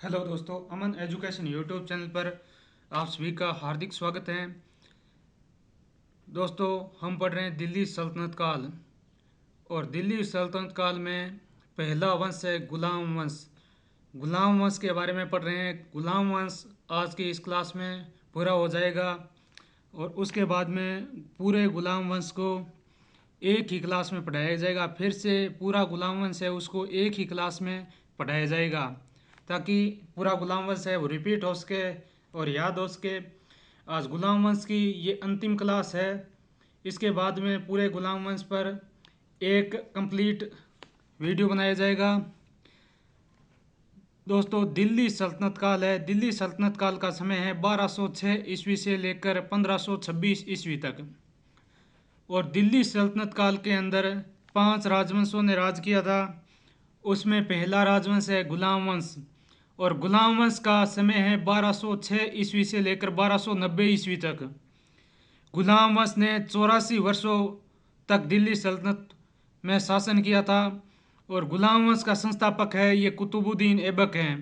Hello दोस्तों, अमन education YouTube channel पर आप सभी का हार्दिक स्वागत है। दोस्तों, हम पढ़ रहे हैं दिल्ली सल्तनत काल। और दिल्ली सल्तनत काल में पहला वंश है गुलाम वंश। गुलाम वंश के बारे में पढ़ रहे हैं। गुलाम वंश आज की इस क्लास में पूरा हो जाएगा और उसके बाद में पूरे गुलाम वंश को एक ही क्लास में पढ़ाया जाएगा। फिर से पूरा गुलाम वंश है उसको एक ही क्लास में पढ़ाया जाएगा ताकि पूरा गुलाम वंश है वो रिपीट हो सके और याद हो सके। आज गुलाम वंश की ये अंतिम क्लास है। इसके बाद में पूरे गुलाम वंश पर एक कंप्लीट वीडियो बनाया जाएगा। दोस्तों, दिल्ली सल्तनत काल है। दिल्ली सल्तनत काल का समय है 1206 ईस्वी से लेकर 1526 ईस्वी तक। और दिल्ली सल्तनत काल के अंदर 5 राजवंशों ने राज किया था। उसमें पहला राजवंश है गुलाम वंश। और गुलाम वंश का समय है 1206 ईस्वी से लेकर 1290 ईस्वी तक। गुलाम वंश ने 84 वर्षों तक दिल्ली सल्तनत में शासन किया था। और गुलाम वंश का संस्थापक है ये कुतुबुद्दीन ऐबक हैं।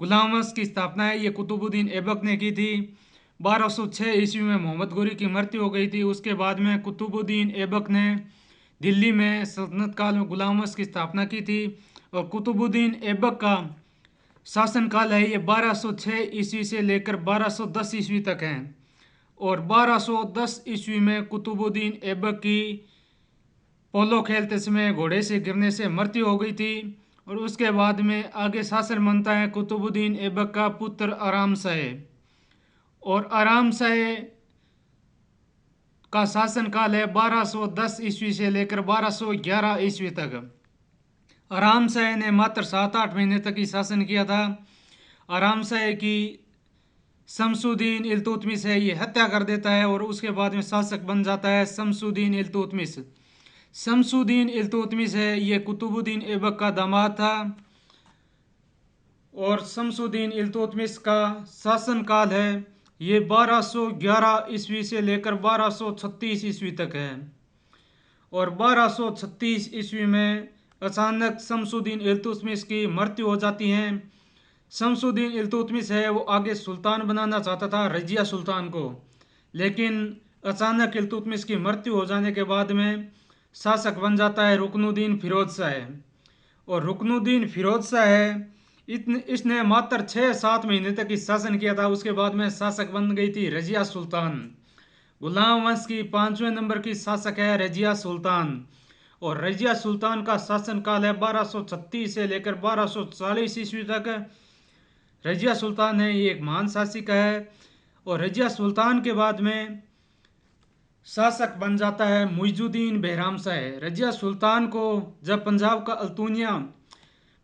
गुलाम वंश की स्थापना है ये कुतुबुद्दीन ऐबक ने की थी। 1206 ईस्वी में मोहम्मद गोरी की मृत्यु हो गई थी। उसके बाद में कुतुबुद्दीन ऐबक ने दिल्ली में सल्तनत काल में गुलाम वंश की स्थापना की थी। और कुतुबुद्दीन ऐबक का शासनकाल है ये 1206 ईस्वी से लेकर 1210 ईस्वी तक है। और 1210 ईस्वी में कुतुबुद्दीन ऐबक की पोलो खेलते समय घोड़े से गिरने से मृत्यु हो गई थी। और उसके बाद में आगे शासन बनता है कुतुबुद्दीन ऐबक का पुत्र आराम शाह। और आराम शाह का शासनकाल है 1210 ईस्वी से लेकर 1211 ईस्वी तक। आराम शाह ने मात्र 7-8 महीने तक ही शासन किया था। आराम शाह की शमसुद्दीन इल्तुतमिश है ये हत्या कर देता है और उसके बाद में शासक बन जाता है शमसुद्दीन इल्तुतमिश। शमसुद्दीन इल्तुतमिश है ये कुतुबुद्दीन ऐबक का दामाद था। और शमसुद्दीन इल्तुतमिश का शासनकाल है ये 1211 ईस्वी से लेकर 1236 ईस्वी तक है। और 1236 ईस्वी में अचानक शमसुद्दीन इल्तुतमिश की मृत्यु हो जाती है। शमसुद्दीन इल्तुतमिश है वो आगे सुल्तान बनाना चाहता था रजिया सुल्तान को, लेकिन अचानक इल्तुतमिश की मृत्यु हो जाने के बाद में शासक बन जाता है रुकनुद्दीन फिरोज शाह। और रुकनुद्दीन फिरोज शाह है इसने मात्र 6-7 महीने तक ही शासन किया था। उसके बाद में शासक बन गई थी रजिया सुल्तान। गुलाम वंश की 5वें नंबर की शासक है रजिया सुल्तान। और रजिया सुल्तान का शासनकाल है 1236 से लेकर 1240 ईस्वी तक। रजिया सुल्तान है ये एक महान शासिका है। और रजिया सुल्तान के बाद में शासक बन जाता है मुइजुद्दीन behram शाह। रजिया सुल्तान को जब पंजाब का अल्तूनिया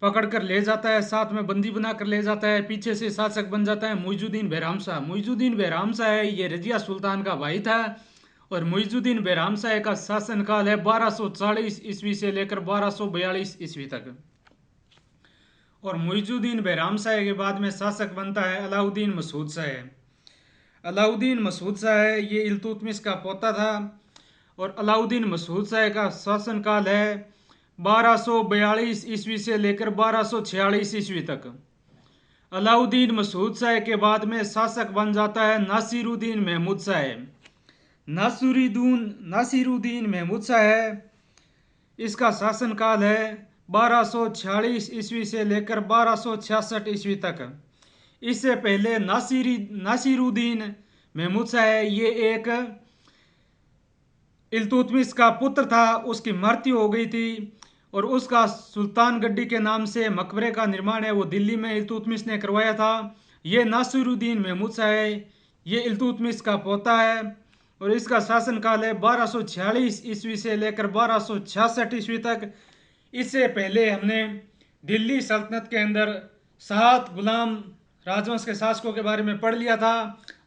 पकड़ कर ले जाता है, साथ में बंदी बना कर ले जाता है, पीछे से शासक बन जाता है मुइजुद्दीन behram शाह। मुइजुद्दीन behram शाह है ये रजिया सुल्तान का भाई था। और मुइजुद्दीन behram शाह का शासनकाल है 1240 ईस्वी से लेकर 1242 ईस्वी तक। और मुइजुद्दीन behram शाह के बाद में शासक बनता है अलाउद्दीन मसूद शाह। अलाउद्दीन मसूद शाह ये इल्तुतमिश का पोता था। और अलाउद्दीन मसूद शाह का शासनकाल है 1242 ईस्वी से लेकर 1246 ईस्वी तक। अलाउद्दीन मसूद शाह के बाद में शासक बन जाता है नासिरुद्दीन महमूद शाह। नासिरुद्दीन महमूद शाह है इसका शासनकाल है 1246 ईस्वी से लेकर 1266 ईस्वी तक। इससे पहले नासिरुद्दीन महमूद शाह ये एक इल्तुतमिश का पुत्र था, उसकी मृत्यु हो गई थी। और उसका सुल्तान गड्डी के नाम से मकबरे का निर्माण है वो दिल्ली में इल्तुतमिश ने करवाया था। ये नासिरुद्दीन महमूद शाह है ये इल्तुतमिश का पोता है। और इसका शासनकाल है 1246 ईस्वी से लेकर 1266 ईस्वी तक। इससे पहले हमने दिल्ली सल्तनत के अंदर 7 गुलाम राजवंश के शासकों के बारे में पढ़ लिया था।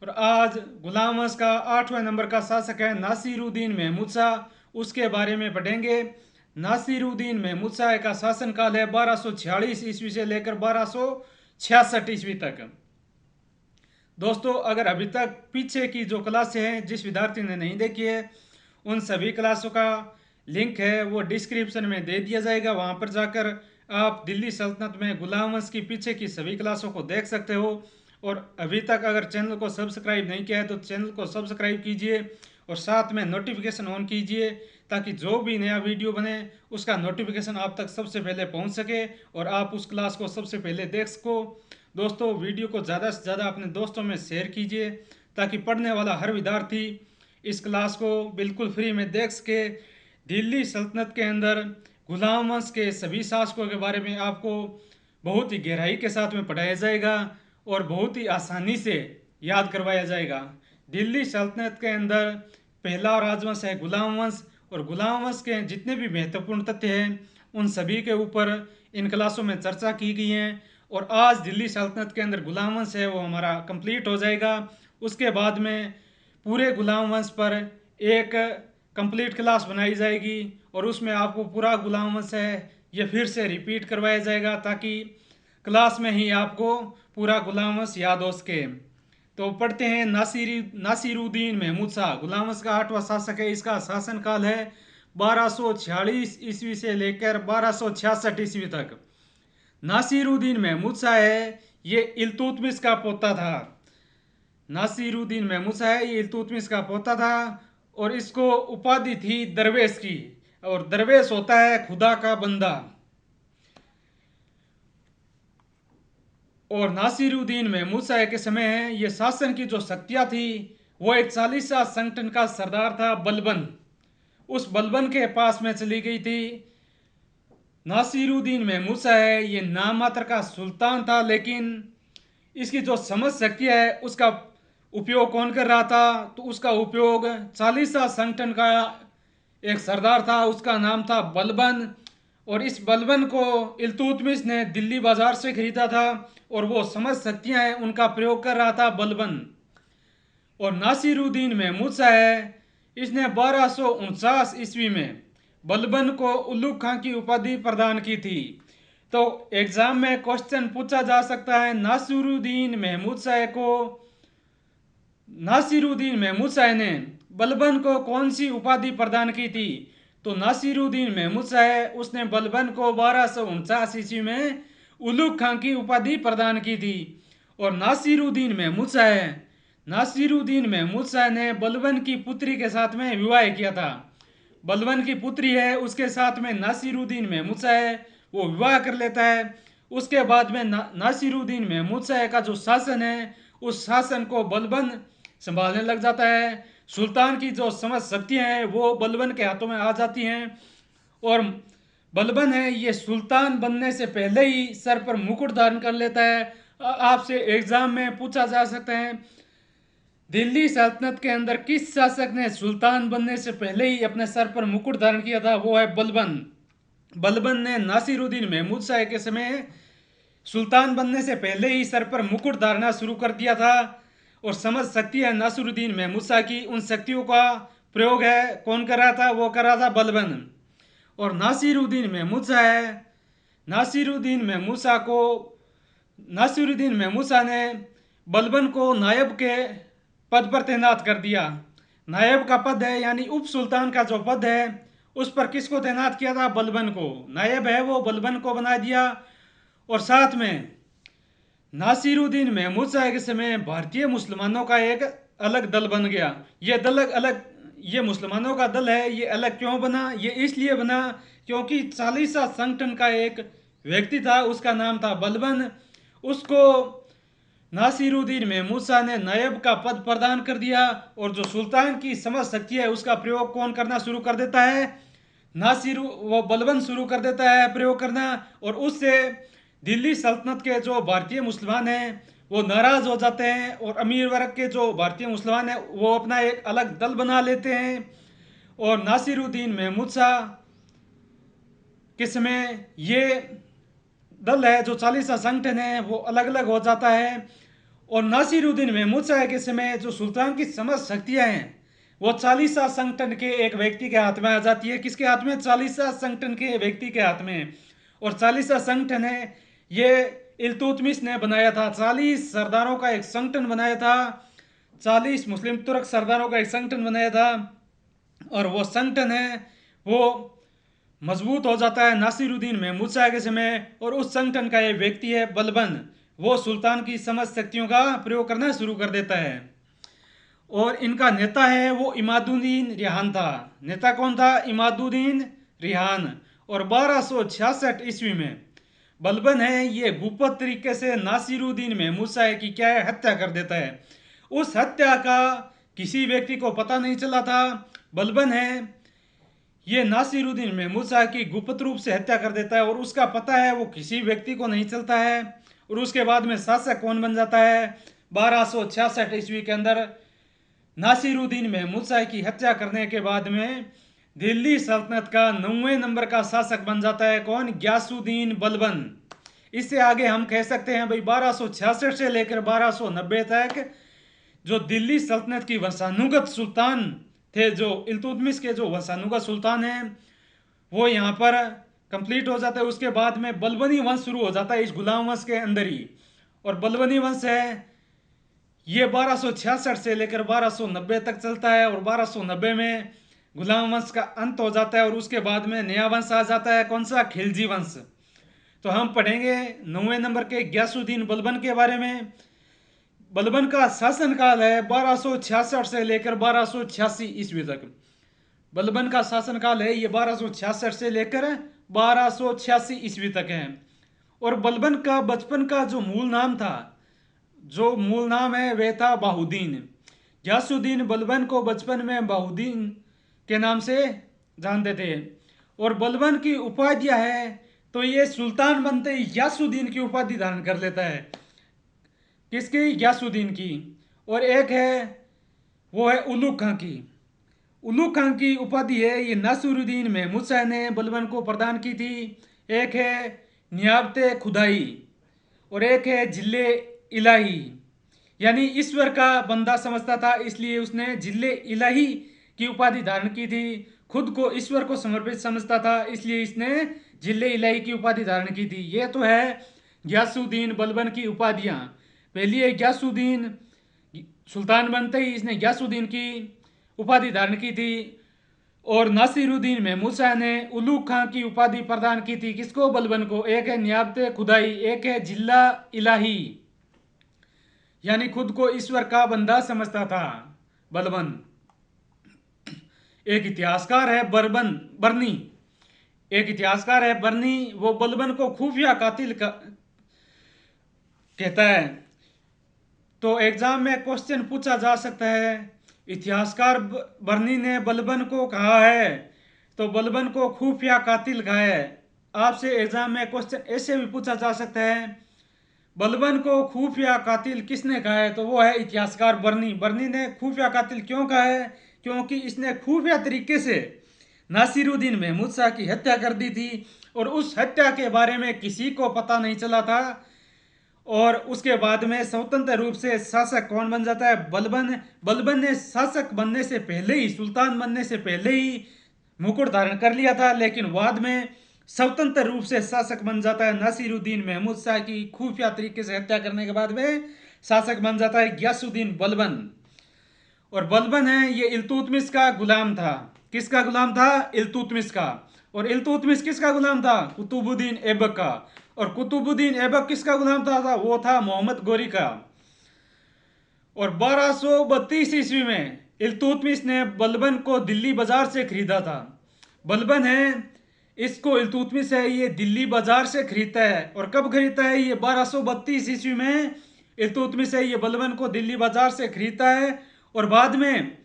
और आज गुलाम वंश का 8वें नंबर का शासक है नासिरुद्दीन महमूद शाह, उसके बारे में पढ़ेंगे। नासिरुद्दीन महमूद शाह का शासनकाल है 1246 ईस्वी से लेकर 1266 ईस्वी तक। दोस्तों, अगर अभी तक पीछे की जो क्लासें हैं जिस विद्यार्थी ने नहीं देखी है उन सभी क्लासों का लिंक है वो डिस्क्रिप्शन में दे दिया जाएगा, वहाँ पर जाकर आप दिल्ली सल्तनत में गुलाम वंश की पीछे की सभी क्लासों को देख सकते हो। और अभी तक अगर चैनल को सब्सक्राइब नहीं किया है तो चैनल को सब्सक्राइब कीजिए और साथ में नोटिफिकेशन ऑन कीजिए, ताकि जो भी नया वीडियो बने उसका नोटिफिकेशन आप तक सबसे पहले पहुंच सके और आप उस क्लास को सबसे पहले देख सको। दोस्तों, वीडियो को ज़्यादा से ज़्यादा अपने दोस्तों में शेयर कीजिए, ताकि पढ़ने वाला हर विद्यार्थी इस क्लास को बिल्कुल फ्री में देख सके। दिल्ली सल्तनत के अंदर गुलाम वंश के सभी शासकों के बारे में आपको बहुत ही गहराई के साथ में पढ़ाया जाएगा और बहुत ही आसानी से याद करवाया जाएगा। दिल्ली सल्तनत के अंदर पहला राजवंश है गुलाम वंश, और गुलाम वंश के जितने भी महत्वपूर्ण तथ्य हैं उन सभी के ऊपर इन क्लासों में चर्चा की गई है। और आज दिल्ली सल्तनत के अंदर गुलाम वंश है वो हमारा कंप्लीट हो जाएगा। उसके बाद में पूरे गुलाम वंश पर एक कंप्लीट क्लास बनाई जाएगी और उसमें आपको पूरा गुलाम वंश है ये फिर से रिपीट करवाया जाएगा, ताकि क्लास में ही आपको पूरा गुलाम वंश याद हो सके। तो पढ़ते हैं। नासिरुद्दीन महमूद शाह गुलाम वंश का 8वां शासक है। इसका शासन काल है 1246 ईस्वी से लेकर 1266 ईस्वी तक। नासिरुद्दीन महमूद शाह है ये इल्तुतमिश का पोता था। नासिरुद्दीन महमूद शाह है ये इल्तुतमिश का पोता था और इसको उपाधि थी दरवेश की, और दरवेश होता है खुदा का बंदा। और नासिरुद्दीन महमूद शाह के समय है ये शासन की जो शक्तियाँ थी वो एक 40 संगठन का सरदार था बलबन, उस बलबन के पास में चली गई थी। नासिरुद्दीन महमूद शाह है ये नाम मात्र का सुल्तान था, लेकिन इसकी जो समझ शक्ति है उसका उपयोग कौन कर रहा था, तो उसका उपयोग 40 संगठन का एक सरदार था, उसका नाम था बलबन। और इस बलबन को इल्तुतमिश ने दिल्ली बाजार से खरीदा था और वो समझ शक्तियाँ हैं उनका प्रयोग कर रहा था बलबन। और नासिरुद्दीन महमूद शाह है इसने 1249 ईस्वी में बलबन को उल्लुग खां की उपाधि प्रदान की थी। तो एग्जाम में क्वेश्चन पूछा जा सकता है नासिरुद्दीन महमूद शाह ने बलबन को कौन सी उपाधि प्रदान की थी। तो नासिरुद्दीन महमूद शाह उसने बलबन को 1249 ईस्वी में उल्लुग खां की उपाधि प्रदान की थी। और नासिरुद्दीन महमूद शाह ने बलबन की पुत्री के साथ में विवाह किया था। बलबन की पुत्री है उसके साथ में नासिरुद्दीन महमूद शाह है वो विवाह कर लेता है। उसके बाद में नासिरुद्दीन महमूद शाह का जो शासन है उस शासन को बलबन संभालने लग जाता है। सुल्तान की जो समझ शक्तियाँ हैं वो बलबन के हाथों में आ जाती हैं। और बलबन है ये सुल्तान बनने से पहले ही सर पर मुकुट धारण कर लेता है। आपसे एग्जाम में पूछा जा सकता है दिल्ली सल्तनत के अंदर किस शासक ने सुल्तान बनने से पहले ही अपने सर पर मुकुट धारण किया था, वो है बलबन। बलबन ने नासिरुद्दीन महमूद शाह के समय सुल्तान बनने से पहले ही सर पर मुकुट धारना शुरू कर दिया था। और समझ शक्ति है नासिरुद्दीन महमूद शाह की, उन शक्तियों का प्रयोग है कौन कर रहा था, वो कर रहा था बलबन। और नासिरुद्दीन महमूद शाह ने बलबन को नायब के पद पर तैनात कर दिया। नायब का पद है यानी उप सुल्तान का जो पद है उस पर किसको तैनात किया था, बलबन को। नायब है वो बलबन को बना दिया। और साथ में नासिरुद्दीन महमूद शाह के समय भारतीय मुसलमानों का एक अलग दल बन गया। ये मुसलमानों का दल है, ये अलग क्यों बना, ये इसलिए बना क्योंकि 40 संगठन का एक व्यक्ति था उसका नाम था बलबन। उसको नासिरुद्दीन महमूद शाह ने नायब का पद प्रदान कर दिया। और जो सुल्तान की समझ शक्ति है उसका प्रयोग कौन करना शुरू कर देता है, वो बलबन शुरू कर देता है प्रयोग करना। और उससे दिल्ली सल्तनत के जो भारतीय मुसलमान हैं वो नाराज हो जाते हैं और अमीर वर्ग के जो भारतीय मुसलमान हैं वो अपना एक अलग दल बना लेते हैं। और नासिरुद्दीन महमूद शाह के समय ये दल है जो 40 संगठन है वो अलग अलग हो जाता है। और नासिरुद्दीन महमूद शाह के समय जो सुल्तान की समझ शक्तियाँ हैं वो 40 संगठन के एक व्यक्ति के हाथ में आ जाती है। किसके हाथ में, 40 संगठन के व्यक्ति के हाथ में। और 40 संगठन है ये इल्तुतमिश ने बनाया था। 40 सरदारों का एक संगठन बनाया था, 40 मुस्लिम तुर्क सरदारों का एक संगठन बनाया था। और वो संगठन है वो मजबूत हो जाता है नासिरुद्दीन महमूद शाह के समय, और उस संगठन का ये व्यक्ति है बलबन, वो सुल्तान की समस्त शक्तियों का प्रयोग करना शुरू कर देता है। और इनका नेता है वो इमादुद्दीन रिहान था। नेता कौन था? इमादुद्दीन रिहान। और 1266 ईस्वी में बलबन है ये गुप्त तरीके से नासिरुद्दीन महमूद शाह की क्या है, हत्या कर देता है। उस हत्या का किसी व्यक्ति को पता नहीं चला था। बलबन है ये नासिरुद्दीन महमूद शाह की गुप्त रूप से हत्या कर देता है, और उसका पता है वो किसी व्यक्ति को नहीं चलता है। और उसके बाद में शासक कौन बन जाता है? 1266 ईस्वी के अंदर नासिरुद्दीन महमूद शाह की हत्या करने के बाद में दिल्ली सल्तनत का 9वें नंबर का शासक बन जाता है कौन? गयासुद्दीन बलबन। इससे आगे हम कह सकते हैं भाई 1266 से लेकर 1290 तक जो दिल्ली सल्तनत की वंशानुगत सुल्तान थे, जो इल्तुतमिश के जो वंशानुगत सुल्तान हैं, वो यहाँ पर कंप्लीट हो जाता है। उसके बाद में बलबनी वंश शुरू हो जाता है इस गुलाम वंश के अंदर ही। और बलबनी वंश है ये 1266 से लेकर 1290 तक चलता है, और 1290 में गुलाम वंश का अंत हो जाता है, और उसके बाद में नया वंश आ जाता है। कौन सा? खिलजी वंश। तो हम पढ़ेंगे 9वें नंबर के गयासुद्दीन बलबन के बारे में। बलबन का शासनकाल है 1266 से लेकर 1286 ईस्वी तक। बलबन का शासनकाल है ये 1266 से लेकर 1286 ईस्वी तक है। और बलबन का बचपन का जो मूल नाम था, जो मूल नाम है वह था बाहुद्दीन। गयासुद्दीन बलबन को बचपन में बाहुद्दीन के नाम से जानते थे। और बलबन की उपाधियां है तो ये सुल्तान बनते ही गयासुद्दीन की उपाधि धारण कर लेता है। किसकी? गयासुद्दीन की। और एक है वो है उलुग खां की। उलुग खां की उपाधि है ये नासिरुद्दीन महमूद शाह ने बलबन को प्रदान की थी। एक है नियाबते खुदाई और एक है जिले इलाही, यानी ईश्वर का बंदा समझता था इसलिए उसने जिले इलाही की उपाधि धारण की थी। खुद को ईश्वर को समर्पित समझता था इसलिए इसने जिले इलाही की उपाधि धारण की थी। ये तो है गयासुद्दीन बलबन की उपाधियां। पहली है गयासुद्दीन, सुल्तान बनते ही इसने गयासुद्दीन की उपाधि धारण की थी। और नासिरुद्दीन महमूद शाह ने उलुग खां की उपाधि प्रदान की थी। किसको? बलबन को। एक है नियाबते खुदाई, एक है जिला इलाही, यानी खुद को ईश्वर का बंदा समझता था बलबन। एक इतिहासकार है बर्नी, एक इतिहासकार है बर्नी, वो बलबन को खुफिया कातिल कहता है। तो एग्जाम में क्वेश्चन पूछा जा सकता है, इतिहासकार बर्नी ने बलबन को कहा है तो बलबन को खुफिया कातिल कहा है। आपसे एग्जाम में क्वेश्चन ऐसे भी पूछा जा सकता है, बलबन को खुफिया कातिल किसने कहा है? तो वो है इतिहासकार बर्नी। बर्नी ने खुफिया कातिल क्यों कहा है? क्योंकि इसने खुफिया तरीके से नासिरुद्दीन महमूद शाह की हत्या कर दी थी, और उस हत्या के बारे में किसी को पता नहीं चला था। और उसके बाद में स्वतंत्र रूप से शासक कौन बन जाता है? बलबन। बलबन ने शासक बनने से पहले ही, सुल्तान बनने से पहले ही मुकुट धारण कर लिया था, लेकिन बाद में स्वतंत्र रूप से शासक बन जाता है। नासिरुद्दीन महमूद शाह की खुफिया तरीके से हत्या करने के बाद में शासक बन जाता है गयासुद्दीन बलबन। और बलबन है ये इल्तुतमिश का गुलाम था। किसका गुलाम था? इल्तुतमिश का। और इल्तुतमिश किसका गुलाम था? कुतुबुद्दीन ऐबक का। और कुतुबुद्दीन ऐबक किसका गुलाम था? वो था मोहम्मद गोरी का। और 1232 ईस्वी में इल्तुतमिश ने बलबन को दिल्ली बाजार से खरीदा था। बलबन है इसको इल्तुतमिश है ये दिल्ली बाजार से खरीदता है। और कब खरीदता है? ये 1232 ईस्वी में इल्तुतमिश है ये बलबन को दिल्ली बाजार से खरीदता है। और बाद में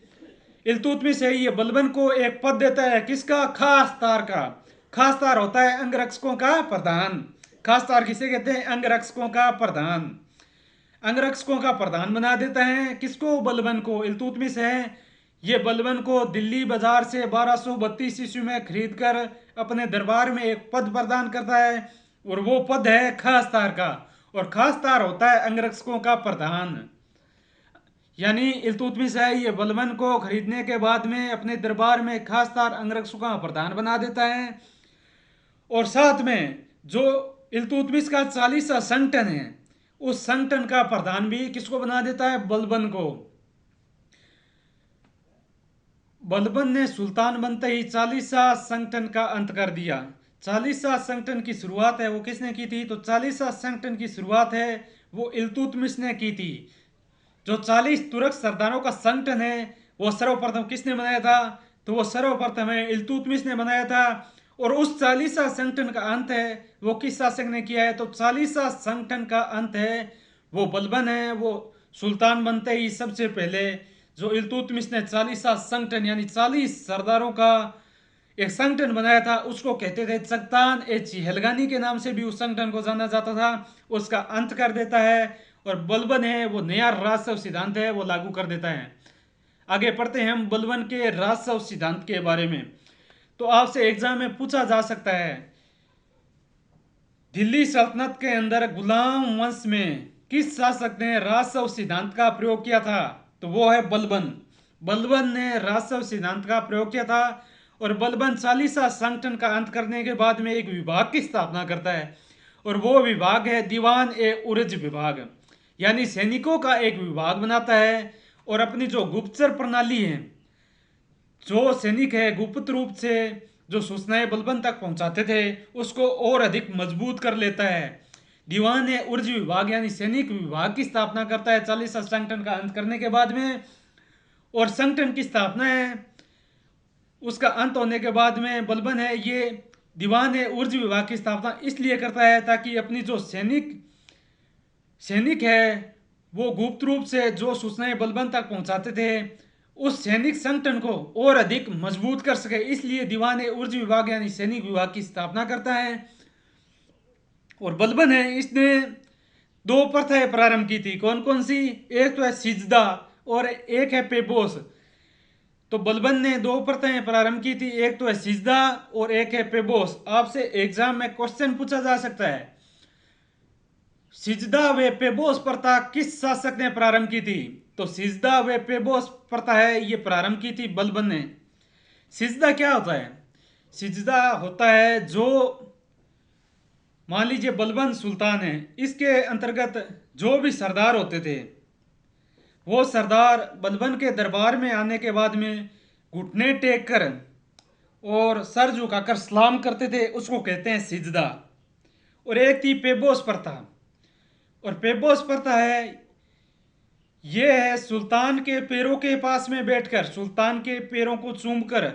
इल्तुतमिश है ये बलबन को एक पद देता है। किसका? खासतार का। खासतार होता है अंगरक्षकों का प्रधान। खासतार किसे कहते हैं? अंगरक्षकों का प्रधान। अंगरक्षकों का प्रधान बना देता है। किसको? बलबन को। इल्तुतमिश है ये बलबन को दिल्ली बाजार से 1232 ईस्वी में खरीद कर अपने दरबार में एक पद प्रदान करता है, और वो पद है खासतार का। और खासतार होता है अंगरक्षकों का प्रधान। यानी इल्तुतमिश है ये बलबन को खरीदने के बाद में अपने दरबार में खासतार अंगरक्षकों का प्रधान बना देता है। और साथ में जो इल्तुतमिश का 40वां संगठन है उस संगठन का प्रधान भी किसको बना देता है? बलबन को। बलबन ने सुल्तान बनते ही चालीसा संगठन का अंत कर दिया। चालीसा संगठन की शुरुआत है वो किसने की थी? तो चालीसा संगठन की शुरुआत है वो इल्तुतमिश ने की थी। जो 40 तुर्क सरदारों का संगठन है वो सर्वप्रथम किसने बनाया था? तो वो सर्वप्रथम है इल्तुतमिश ने बनाया था। और उस चालीसा संगठन का अंत है वो किस शासक ने किया है? तो चालीसा संगठन का अंत है वो बलबन है। वो सुल्तान बनते ही सबसे पहले जो इल्तुतमिश ने चालीसा संगठन यानी 40 सरदारों का एक संगठन बनाया था उसको कहते थे चगतान ए चिहलगानी के नाम से भी उस संगठन को जाना जाता था। उसका अंत कर देता है और बलबन है वो नया राजस्व सिद्धांत है वो लागू कर देता है। आगे पढ़ते हैं हम बलबन के राजस्व सिद्धांत के बारे में। तो आपसे एग्जाम में पूछा जा सकता है दिल्ली सल्तनत के अंदर गुलाम वंश में किस शासक ने राजस्व सिद्धांत का प्रयोग किया था? तो वो है बलबन। बलबन ने राजस्व सिद्धांत का प्रयोग किया था। और बलबन चालीसा संगठन का अंत करने के बाद में एक विभाग की स्थापना करता है और वो विभाग है दीवान ए उर्ज विभाग, यानी सैनिकों का एक विभाग बनाता है। और अपनी जो गुप्तचर प्रणाली है, जो सैनिक है गुप्त रूप से जो सूचनाएं बलबन तक पहुंचाते थे उसको और अधिक मजबूत कर लेता है। दीवान ए उर्ज विभाग यानी सैनिक विभाग की स्थापना करता है 40 संगठन का अंत करने के बाद में। और संगठन की स्थापना है उसका अंत होने के बाद में बलबन है ये दीवान ए उर्ज विभाग की स्थापना इसलिए करता है ताकि अपनी जो सैनिक है वो गुप्त रूप से जो सूचनाएं बलबन तक पहुंचाते थे उस सैनिक संगठन को और अधिक मजबूत कर सके, इसलिए दीवान ए उर्ज विभाग यानी सैनिक विभाग की स्थापना करता है। और बलबन है इसने दो प्रथाएं प्रारंभ की थी। कौन कौन सी? एक तो है सिजदा और एक है पेबोस। तो बलबन ने दो प्रथाएं प्रारंभ की थी, एक तो है सिजदा और एक है पेबोस। आपसे एग्जाम में क्वेश्चन पूछा जा सकता है सिजदा व पेबोस प्रथा किस शासक ने प्रारंभ की थी? तो सिजदा व पेबोस प्रथा है ये प्रारंभ की थी बलबन ने। सिजदा क्या होता है? सिजदा होता है जो मान लीजिए बलबन सुल्तान है, इसके अंतर्गत जो भी सरदार होते थे वो सरदार बलबन के दरबार में आने के बाद में घुटने टेक कर और सर झुकाकर सलाम करते थे, उसको कहते हैं सिजदा। और एक थी पेबोस प्रथा। और पेबोस प्रथा है ये है सुल्तान के पैरों के पास में बैठकर सुल्तान के पैरों को चूमकर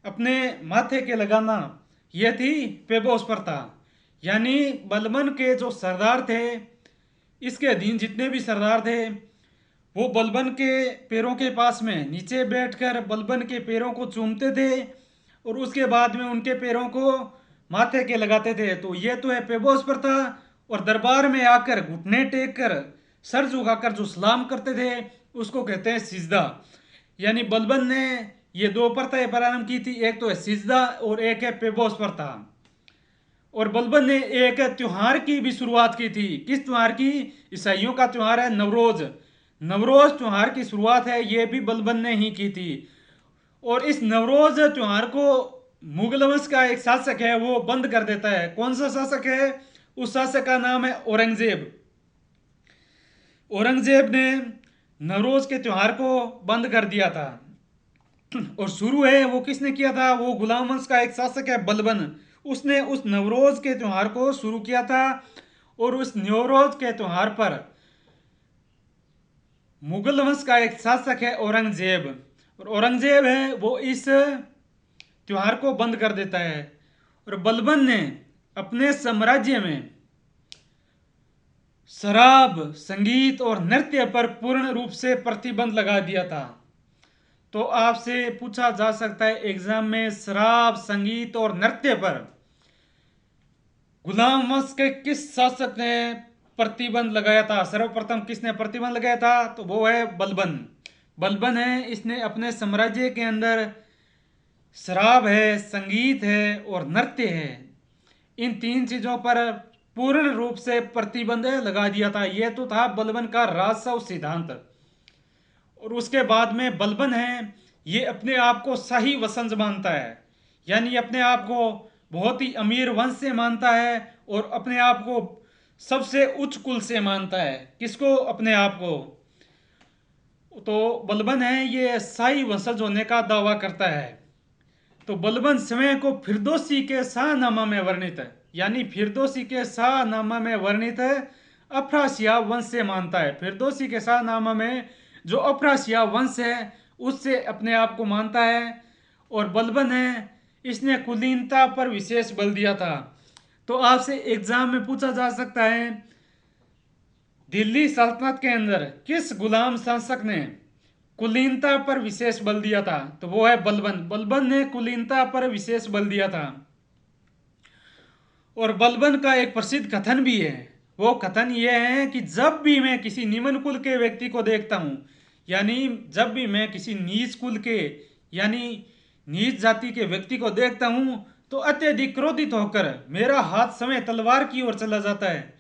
अपने माथे के लगाना, यह थी पेबोस प्रथा। यानी बलबन के जो सरदार थे इसके अधीन जितने भी सरदार थे वो बलबन के पैरों के पास में नीचे बैठकर बलबन के पैरों को चूमते थे और उसके बाद में उनके पैरों को माथे के लगाते थे। तो ये तो है पेबोस प्रथा। और दरबार में आकर घुटने टेक कर सर झुकाकर जो सलाम करते थे उसको कहते हैं सिजदा। यानी बलबन ने ये दो प्रथाएं प्रारंभ की थी, एक तो है सिजदा और एक है पेबोस प्रथा। और बलबन ने एक त्योहार की भी शुरुआत की थी। किस त्योहार की? ईसाइयों का त्योहार है नवरोज। नवरोज त्योहार की शुरुआत है ये भी बलबन ने ही की थी। और इस नवरोज त्योहार को मुगल वंश का एक शासक है वो बंद कर देता है। कौन सा शासक है? उस शासक का नाम है औरंगजेब। औरंगजेब ने नवरोज के त्योहार को बंद कर दिया था। और शुरू है वो किसने किया था? वो गुलाम वंश का एक शासक है बलबन, उसने उस नवरोज के त्योहार को शुरू किया था। और उस नवरोज के त्योहार पर मुगल वंश का एक शासक है औरंगजेब। और औरंगजेब है वो इस त्योहार को बंद कर देता है। और बलबन ने अपने साम्राज्य में शराब, संगीत और नृत्य पर पूर्ण रूप से प्रतिबंध लगा दिया था। तो आपसे पूछा जा सकता है एग्जाम में शराब, संगीत और नृत्य पर गुलाम वंश के किस शासक ने प्रतिबंध लगाया था? सर्वप्रथम किसने प्रतिबंध लगाया था? तो वो है बलबन। बलबन है इसने अपने साम्राज्य के अंदर शराब है, संगीत है और नृत्य है, इन तीन चीजों पर पूर्ण रूप से प्रतिबंध लगा दिया था। यह तो था बलबन का राजस्व सिद्धांत। और उसके बाद में बलबन है ये अपने आप को शाही वंशज मानता है, यानी अपने आप को बहुत ही अमीर वंश से मानता है और अपने आप को सबसे उच्च कुल से मानता है। किसको? अपने आप को। तो बलबन है ये शाही वंशज होने का दावा करता है। तो बलबन स्वयं को फिरदौसी के शाहनामा में वर्णित है, यानी फिरदौसी के शाहनामा में वर्णित है अफरासिया वंश से मानता है। फिरदौसी के शाहनामा में जो अफरासिया वंश है उससे अपने आप को मानता है। और बलबन है इसने कुलीनता पर विशेष बल दिया था। तो आपसे एग्जाम में पूछा जा सकता है दिल्ली सल्तनत के अंदर किस गुलाम शासक ने कुलीनता पर विशेष बल दिया था? तो वो है बलबन। बलबन ने कुलीनता पर विशेष बल दिया था। और बलबन का एक प्रसिद्ध कथन भी है। वो कथन ये है कि जब भी मैं किसी निम्न कुल के व्यक्ति को देखता हूं, यानी जब भी मैं किसी नीच कुल के यानी नीच जाति के व्यक्ति को देखता हूं तो अत्यधिक क्रोधित होकर मेरा हाथ समय तलवार की ओर चला जाता है।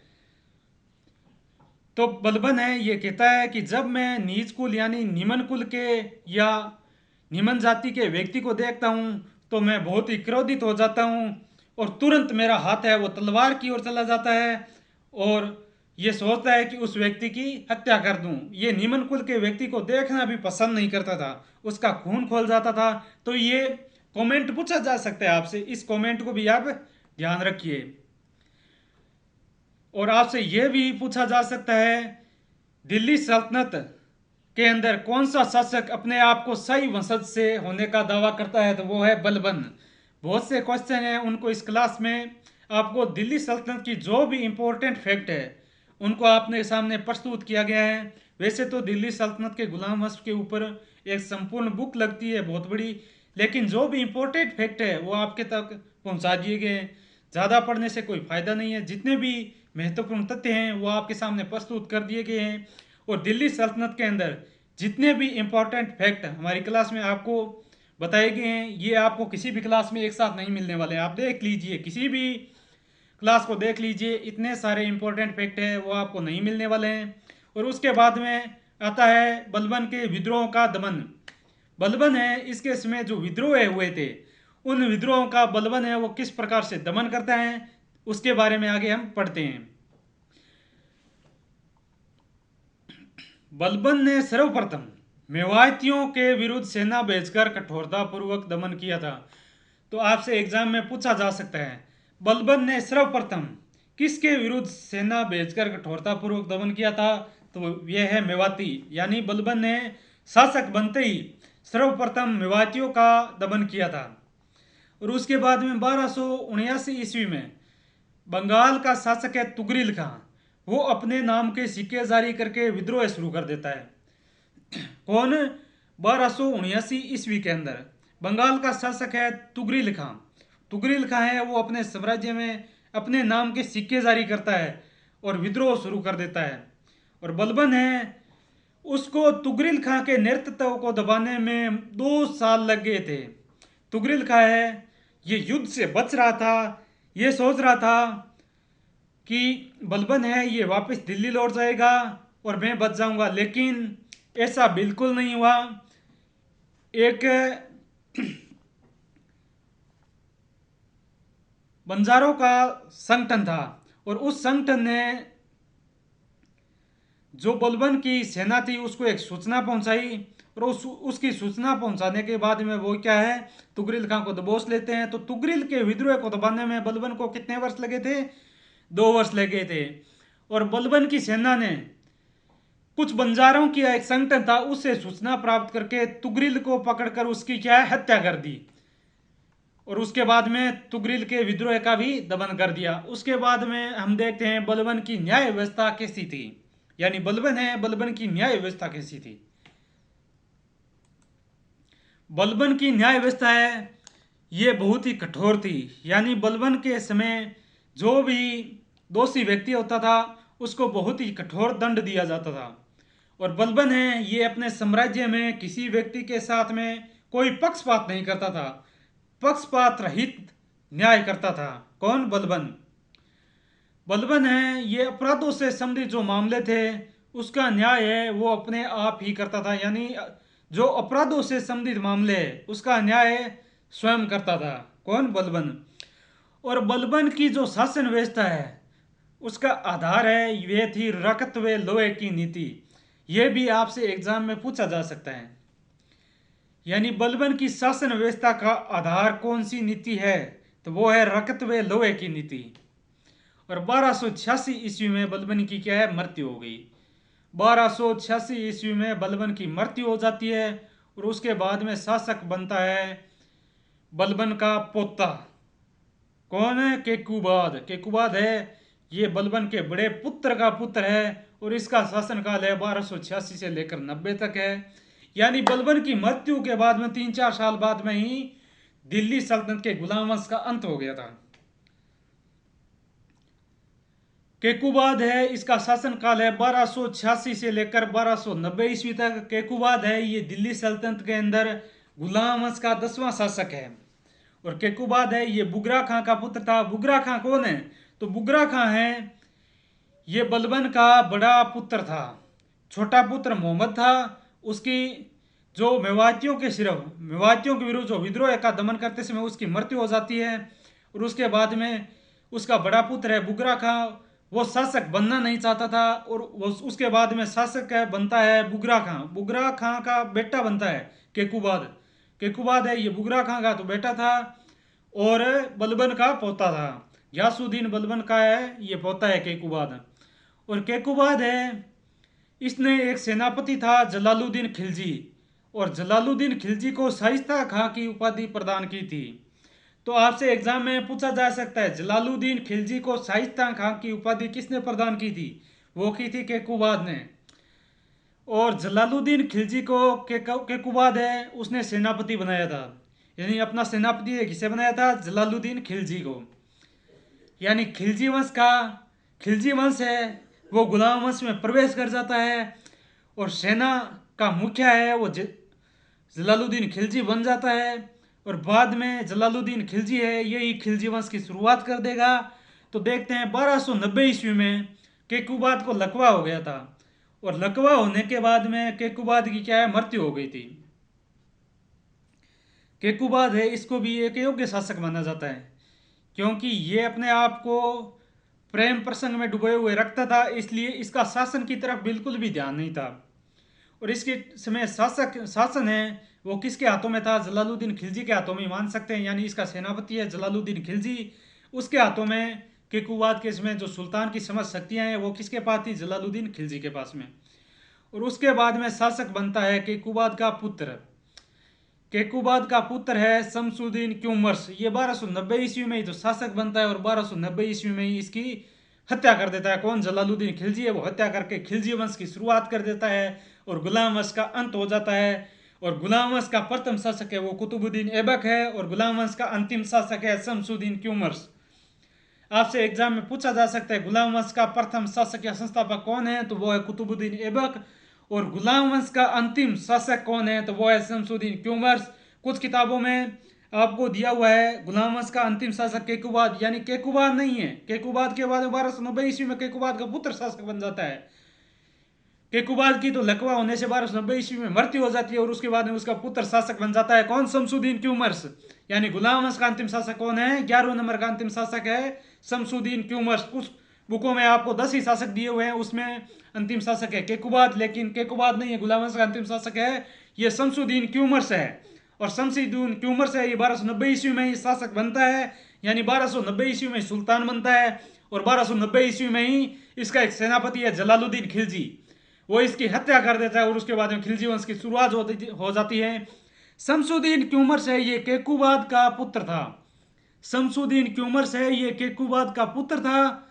तो बलबन है ये कहता है कि जब मैं नीच कुल यानी निम्न कुल के या निम्न जाति के व्यक्ति को देखता हूं तो मैं बहुत ही क्रोधित हो जाता हूं और तुरंत मेरा हाथ है वो तलवार की ओर चला जाता है और ये सोचता है कि उस व्यक्ति की हत्या कर दूं। ये निम्न कुल के व्यक्ति को देखना भी पसंद नहीं करता था, उसका खून खोल जाता था। तो ये कमेंट पूछा जा सकता है आपसे, इस कमेंट को भी आप ध्यान रखिए। और आपसे यह भी पूछा जा सकता है दिल्ली सल्तनत के अंदर कौन सा शासक अपने आप को शाही वंशज से होने का दावा करता है? तो वो है बलबन। बहुत से क्वेश्चन हैं उनको इस क्लास में आपको दिल्ली सल्तनत की जो भी इंपॉर्टेंट फैक्ट है उनको आपने सामने प्रस्तुत किया गया है। वैसे तो दिल्ली सल्तनत के गुलाम वंश के ऊपर एक संपूर्ण बुक लगती है बहुत बड़ी, लेकिन जो भी इंपॉर्टेंट फैक्ट है वो आपके तक पहुंचा दिए गए हैं। ज़्यादा पढ़ने से कोई फ़ायदा नहीं है, जितने भी महत्वपूर्ण तथ्य हैं वो आपके सामने प्रस्तुत कर दिए गए हैं। और दिल्ली सल्तनत के अंदर जितने भी इंपॉर्टेंट फैक्ट हमारी क्लास में आपको बताए गए हैं ये आपको किसी भी क्लास में एक साथ नहीं मिलने वाले। आप देख लीजिए, किसी भी क्लास को देख लीजिए, इतने सारे इंपॉर्टेंट फैक्ट है वो आपको नहीं मिलने वाले हैं। और उसके बाद में आता है बलबन के विद्रोह का दमन। बलबन है इसके समय जो विद्रोह हुए थे उन विद्रोहों का बलबन है वो किस प्रकार से दमन करता है उसके बारे में आगे हम पढ़ते हैं। बलबन ने सर्वप्रथम मेवातियों के विरुद्ध सेना भेजकर कठोरतापूर्वक दमन किया था। तो आपसे एग्जाम में पूछा जा सकता है बलबन ने सर्वप्रथम किसके विरुद्ध सेना भेजकर कठोरतापूर्वक दमन किया था? तो यह है मेवाती। यानी बलबन ने शासक बनते ही सर्वप्रथम मेवातियों का दमन किया था। और उसके बाद में 1279 ईस्वी में बंगाल का शासक है तुगरिल खां, वो अपने नाम के सिक्के जारी करके विद्रोह शुरू कर देता है। कौन? 1279 ईस्वी के अंदर बंगाल का शासक है तुगरिल खां। तुगरिल खां है वो अपने साम्राज्य में अपने नाम के सिक्के जारी करता है और विद्रोह शुरू कर देता है। और बलबन है उसको तुगरिल खां के नेतृत्व को दबाने में 2 साल लग गए थे। तुगरिल खां है ये युद्ध से बच रहा था, ये सोच रहा था कि बलबन है ये वापस दिल्ली लौट जाएगा और मैं बच जाऊंगा, लेकिन ऐसा बिल्कुल नहीं हुआ। एक बंजारों का संगठन था और उस संगठन ने जो बलबन की सेना थी उसको एक सूचना पहुंचाई और उसकी सूचना पहुंचाने के बाद में वो क्या है तुगरिल खां को दबोच लेते हैं। तो तुगरिल के विद्रोह को दबाने में बलबन को कितने वर्ष लगे थे? 2 वर्ष लगे थे। और बलबन की सेना ने कुछ बंजारों की एक संगठन था उससे सूचना प्राप्त करके तुगरिल को पकड़कर उसकी क्या है हत्या कर दी और उसके बाद में तुगरिल के विद्रोह का भी दमन कर दिया। उसके बाद में हम देखते हैं बलबन की न्याय व्यवस्था कैसी थी, यानी बलबन की न्याय व्यवस्था कैसी थी। बलबन की न्याय व्यवस्था है ये बहुत ही कठोर थी। यानी बलबन के समय जो भी दोषी व्यक्ति होता था उसको बहुत ही कठोर दंड दिया जाता था। और बलबन है ये अपने साम्राज्य में किसी व्यक्ति के साथ में कोई पक्षपात नहीं करता था, पक्षपात रहित न्याय करता था। कौन? बलबन। बलबन है ये अपराधों से संबंधित जो मामले थे उसका न्याय है वो अपने आप ही करता था, यानी जो अपराधों से संबंधित मामले है उसका न्याय स्वयं करता था। कौन? बलबन। और बलबन की जो शासन व्यवस्था है उसका आधार है ये थी रखत व लोहे की नीति। यह भी आपसे एग्जाम में पूछा जा सकता है। यानी बलबन की शासन व्यवस्था का आधार कौन सी नीति है, तो वो है रखतवे लोहे की नीति। और 1286 ईस्वी में बलबन की क्या है, मृत्यु हो गई। 1286 ईस्वी में बलबन की मृत्यु हो जाती है और उसके बाद में शासक बनता है बलबन का पोता। कौन है, केकुबाद। केकुबाद है ये बलबन के बड़े पुत्र का पुत्र है और इसका शासनकाल है 1286 से लेकर 90 तक है। यानी बलबन की मृत्यु के बाद में 3-4 साल बाद में ही दिल्ली सल्तनत के गुलाम वंश का अंत हो गया था। केकुबाद है इसका शासनकाल है 1286 से लेकर 1290 ईस्वी तक। केकुबाद है ये दिल्ली सल्तनत के अंदर गुलाम वंश का 10वां शासक है। और केकुबाद है ये बुगरा खां का पुत्र था। बुगरा खां कौन है, तो बुगरा खां है ये बलबन का बड़ा पुत्र था। छोटा पुत्र मोहम्मद था। उसकी जो मेवातियों के विरुद्ध जो विद्रोह का दमन करते समय उसकी मृत्यु हो जाती है। और उसके बाद में उसका बड़ा पुत्र है बुगरा खां, वो शासक बनना नहीं चाहता था और वो उसके बाद में शासक बनता है बुगरा खां। बुगरा खां का बेटा बनता है केकुबाद। केकुबाद है ये बुगरा खां का तो बेटा था और बलबन का पोता था। गयासुद्दीन बलबन का है ये पोता है केकुबाद। और केकुबाद है इसने एक सेनापति था जलालुद्दीन खिलजी, और जलालुद्दीन खिलजी को शाइस्ता खां की उपाधि प्रदान की थी। तो आपसे एग्जाम में पूछा जा सकता है जलालुद्दीन खिलजी को शाइस्ता खां की उपाधि किसने प्रदान की थी, वो की थी केकुबाद ने। और जलालुद्दीन खिलजी को केकुबाद है उसने सेनापति बनाया था। यानी अपना सेनापति किसे बनाया था, जलालुद्दीन खिलजी को। यानी खिलजी वंश है वो गुलाम वंश में प्रवेश कर जाता है और सेना का मुखिया है वो जलालुद्दीन खिलजी बन जाता है। और बाद में जलालुद्दीन खिलजी है यही खिलजी वंश की शुरुआत कर देगा। तो देखते हैं 1290 ईस्वी में केकुबाद को लकवा हो गया था और लकवा होने के बाद में केकुबाद की क्या है, मृत्यु हो गई थी। केकुबाद है इसको भी एक योग्य शासक माना जाता है क्योंकि ये अपने आप को प्रेम प्रसंग में डुबोए हुए रखता था, इसलिए इसका शासन की तरफ बिल्कुल भी ध्यान नहीं था। और इसके समय शासन है वो किसके हाथों में था, जलालुद्दीन खिलजी के हाथों में मान सकते हैं। यानी इसका सेनापति है जलालुद्दीन खिलजी, उसके हाथों में केकुबाद के समय जो सुल्तान की समझ शक्तियाँ हैं वो किसके पास थी, जलालुद्दीन खिलजी के पास में। और उसके बाद में शासक बनता है केकुबाद का पुत्र। केकुबाद का पुत्र है शमसुद्दीन क्यूमर्स। ये 1290 ईस्वी में ही तो शासक बनता है और 1290 ईस्वी में ही इसकी हत्या कर देता है। कौन, जलालुद्दीन खिलजी है वो हत्या करके खिलजी वंश की शुरुआत कर देता है और गुलाम वंश का अंत हो जाता है। और गुलाम वंश का प्रथम शासक है वो कुतुबुद्दीन ऐबक है और गुलाम वंश का अंतिम शासक है शमसुद्दीन क्यूमर्स। आपसे एग्जाम में पूछा जा सकता है गुलाम वंश का प्रथम शासक या संस्थापक कौन है, तो वो है कुतुबुद्दीन ऐबक। और गुलाम वंश का अंतिम शासक कौन है, तो वो है शमसुद्दीन क्यूमर्स। कुछ किताबों में आपको दिया हुआ है गुलाम वंश का अंतिम शासक केकुबाद, यानी केकुबाद नहीं है। केकुबाद के बाद 1290 ईस्वी में केकुबाद का पुत्र शासक बन जाता है। केकुबाद की तो लकवा होने से 1290 ईस्वी में मृत्यु हो जाती है और उसके बाद में उसका पुत्र शासक बन जाता है। कौन, शमसुद्दीन क्यूमर्स। यानी गुलाम वंश का अंतिम शासक कौन है, 11वें नंबर का अंतिम शासक है शमसुद्दीन क्यूमर्स। कुछ बुकों में आपको 10 ही शासक दिए हुए हैं, उसमें अंतिम शासक है केकुबाद, लेकिन केकुबाद नहीं है, गुलाम वंश का अंतिम शासक है ये शमसुद्दीन क्यूमर्स है। और शमसुद्दीन क्यूमर्स है ये 1290 ईस्वी में ही शासक बनता है। यानी 1290 ईस्वी में सुल्तान बनता है और 1290 ईस्वी में ही इसका एक सेनापति है जलालुद्दीन खिलजी, वो इसकी हत्या कर देता है और उसके बाद में खिलजी वंश की शुरुआत हो जाती है। शमसुद्दीन क्यूमर्स है ये केकुबाद का पुत्र था। शमसुद्दीन क्यूमर्स है ये केकुबाद का पुत्र था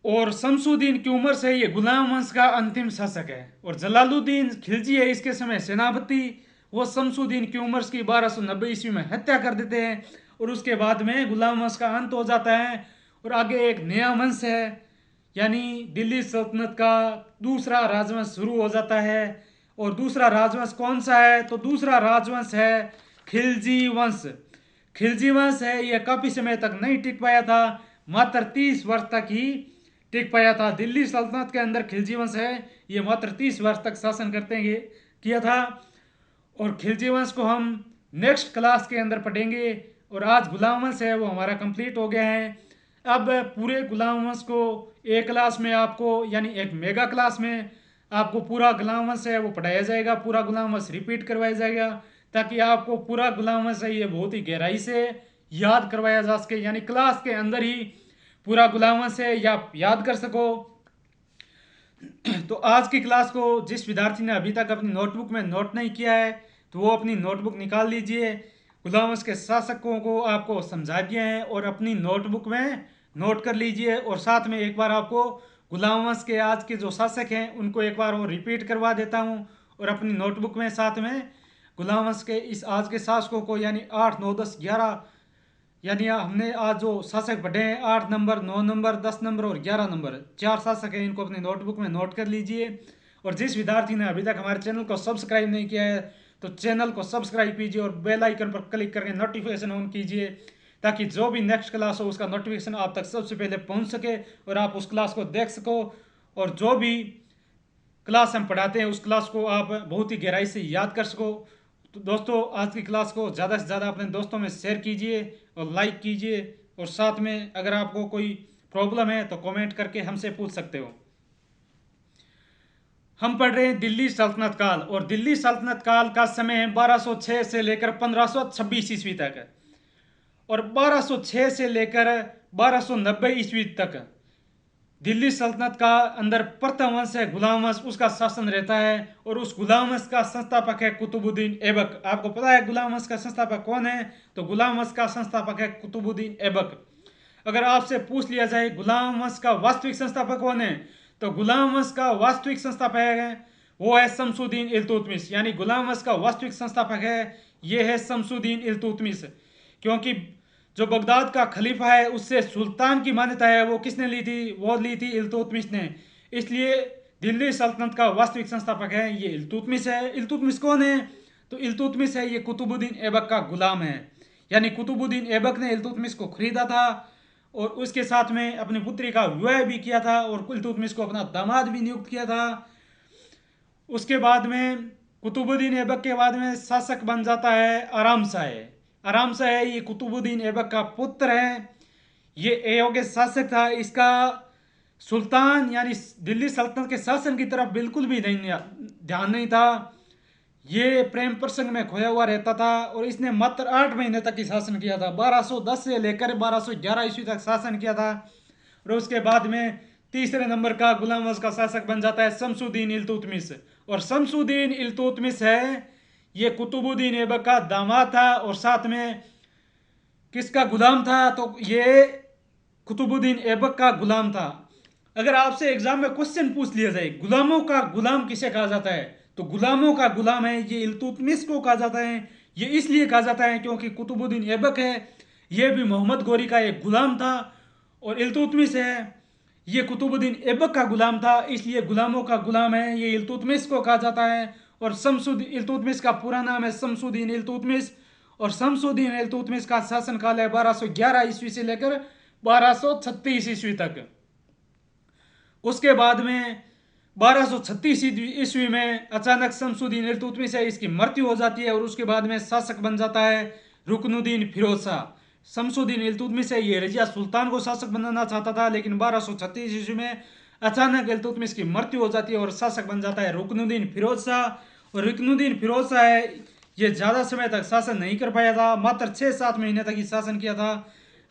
और शमसुद्दीन क्यूमर्स है ये गुलाम वंश का अंतिम शासक है। और जलालुद्दीन खिलजी है इसके समय सेनापति, वो शमसुद्दीन क्यूमर्स की 1290 ईस्वी में हत्या कर देते हैं और उसके बाद में गुलाम वंश का अंत हो जाता है और आगे एक नया वंश है, यानी दिल्ली सल्तनत का दूसरा राजवंश शुरू हो जाता है। और दूसरा राजवंश कौन सा है, तो दूसरा राजवंश है खिलजी वंश। खिलजी वंश है ये काफी समय तक नहीं टिक पाया था, मात्र 30 वर्ष तक ही टिक पाया था। दिल्ली सल्तनत के अंदर खिलजी वंश है ये मात्र 30 वर्ष तक शासन करते किया था। और खिलजी वंश को हम नेक्स्ट क्लास के अंदर पढ़ेंगे। और आज गुलाम वंश है वो हमारा कंप्लीट हो गया है। अब पूरे गुलाम वंश को एक क्लास में आपको, यानी एक मेगा क्लास में आपको पूरा गुलाम वंश है वो पढ़ाया जाएगा, पूरा गुलाम वंश रिपीट करवाया जाएगा, ताकि आपको पूरा गुलाम वंश है ये बहुत ही गहराई से याद करवाया जा सके, यानी क्लास के अंदर ही पूरा गुलाम वंश है या याद कर सको। तो आज की क्लास को जिस विद्यार्थी ने अभी तक अपनी नोटबुक में नोट नहीं किया है तो वो अपनी नोटबुक निकाल लीजिए। गुलाम वंश के शासकों को आपको समझा दिए हैं और अपनी नोटबुक में नोट कर लीजिए, और साथ में एक बार आपको गुलाम वंश के आज के जो शासक हैं उनको एक बार वो रिपीट करवा देता हूँ, और अपनी नोटबुक में साथ में गुलाम वंश के इस आज के शासकों को यानी 8, 9, 10, 11 यानी हमने आज जो शासक पढ़े हैं 8 नंबर, 9 नंबर, 10 नंबर और 11 नंबर, 4 शासक हैं, इनको अपनी नोटबुक में नोट कर लीजिए। और जिस विद्यार्थी ने अभी तक हमारे चैनल को सब्सक्राइब नहीं किया है तो चैनल को सब्सक्राइब कीजिए और बेल आइकन पर क्लिक करके नोटिफिकेशन ऑन कीजिए, ताकि जो भी नेक्स्ट क्लास हो उसका नोटिफिकेशन आप तक सबसे पहले पहुंच सके और आप उस क्लास को देख सको, और जो भी क्लास हम पढ़ाते हैं उस क्लास को आप बहुत ही गहराई से याद कर सको। तो दोस्तों आज की क्लास को ज़्यादा से ज़्यादा अपने दोस्तों में शेयर कीजिए और लाइक कीजिए, और साथ में अगर आपको कोई प्रॉब्लम है तो कमेंट करके हमसे पूछ सकते हो। हम पढ़ रहे हैं दिल्ली सल्तनत काल, और दिल्ली सल्तनत काल का समय है 1206 से लेकर 1526 ईस्वी तक, और 1206 से लेकर 1290 ईस्वी तक दिल्ली सल्तनत का अंदर प्रथम वंश है गुलाम वंश, उसका शासन रहता है, और उस गुलाम वंश का संस्थापक है कुतुबुद्दीन ऐबक। आपको पता है गुलाम वंश का संस्थापक कौन है? तो गुलाम वंश का संस्थापक है कुतुबुद्दीन ऐबक। अगर आपसे पूछ लिया जाए गुलाम वंश का वास्तविक संस्थापक कौन है, तो गुलाम वंश का वास्तविक संस्थापक है वो है शमसुद्दीन इल्तुतमिश, यानी गुलाम वंश का वास्तविक संस्थापक है ये है शमसुद्दीन इल्तुतमिश। क्योंकि जो बगदाद का खलीफा है उससे सुल्तान की मान्यता है वो किसने ली थी? वो ली थी इल्तुतमिश ने। इसलिए दिल्ली सल्तनत का वास्तविक संस्थापक है ये इल्तुतमिश है। इल्तुतमिश कौन है? तो इल्तुतमिश है ये कुतुबुद्दीन ऐबक का गुलाम है, यानी कुतुबुद्दीन ऐबक ने इल्तुतमिश को खरीदा था और उसके साथ में अपनी पुत्री का विवाह भी किया था और इल्तुतमिश को अपना दामाद भी नियुक्त किया था। उसके बाद में कुतुबुद्दीन ऐबक के बाद में शासक बन जाता है आराम शाह। आराम शाह है ये कुतुबुद्दीन ऐबक का पुत्र है, ये अयोग्य शासक था। इसका सुल्तान यानी दिल्ली सल्तनत के शासन की तरफ बिल्कुल भी नहीं ध्यान नहीं था, ये प्रेम प्रसंग में खोया हुआ रहता था, और इसने मात्र 8 महीने तक ही शासन किया था। 1210 से लेकर 1211 ईस्वी तक शासन किया था, और उसके बाद में तीसरे नंबर का गुलाम वंश का शासक बन जाता है शमसुद्दीन इल्तुतमिश। और शमसुद्दीन इल्तुतमिश है ये कुतुबुद्दीन ऐबक का दामाद था और साथ में किसका गुलाम था? तो ये कुतुबुद्दीन ऐबक का गुलाम था। अगर आपसे एग्जाम में क्वेश्चन पूछ लिया जाए गुलामों का गुलाम किसे कहा जाता है, तो गुलामों का गुलाम है ये इल्तुतमिश को कहा जाता है। ये इसलिए कहा जाता है क्योंकि कुतुबुद्दीन ऐबक है ये भी मोहम्मद गौरी का एक गुलाम था, और इल्तुतमिश है ये कुतुबुद्दीन ऐबक का गुलाम था, इसलिए गुलामों का गुलाम है ये इल्तुतमिश को कहा जाता है। और शमसुद्दीन इल्तुतमिश का पूरा नाम है शमसुद्दीन इल्तुतमिश, और शमसुद्दीन इल्तुतमिश का शासनकाल है 1211 ईस्वी से लेकर 1236 ईस्वी तक। उसके बाद में 1236 ईस्वी में अचानक शमसुद्दीन इल्तुतमिश है इसकी मृत्यु हो जाती है, और उसके बाद में शासक बन जाता है रुकनुद्दीन फिरोज शाह। शमसुद्दीन इल्तुतमिश है ये रजिया सुल्तान को शासक बनाना चाहता था, लेकिन 1236 ईस्वी में अचानक इल्तुतमिश की मृत्यु हो जाती है और शासक बन जाता है रुकनुद्दीन फिरोज शाह। और रुकनुद्दीन फिरोज शाह है ये ज़्यादा समय तक शासन नहीं कर पाया था, मात्र 6-7 महीने तक ही शासन किया था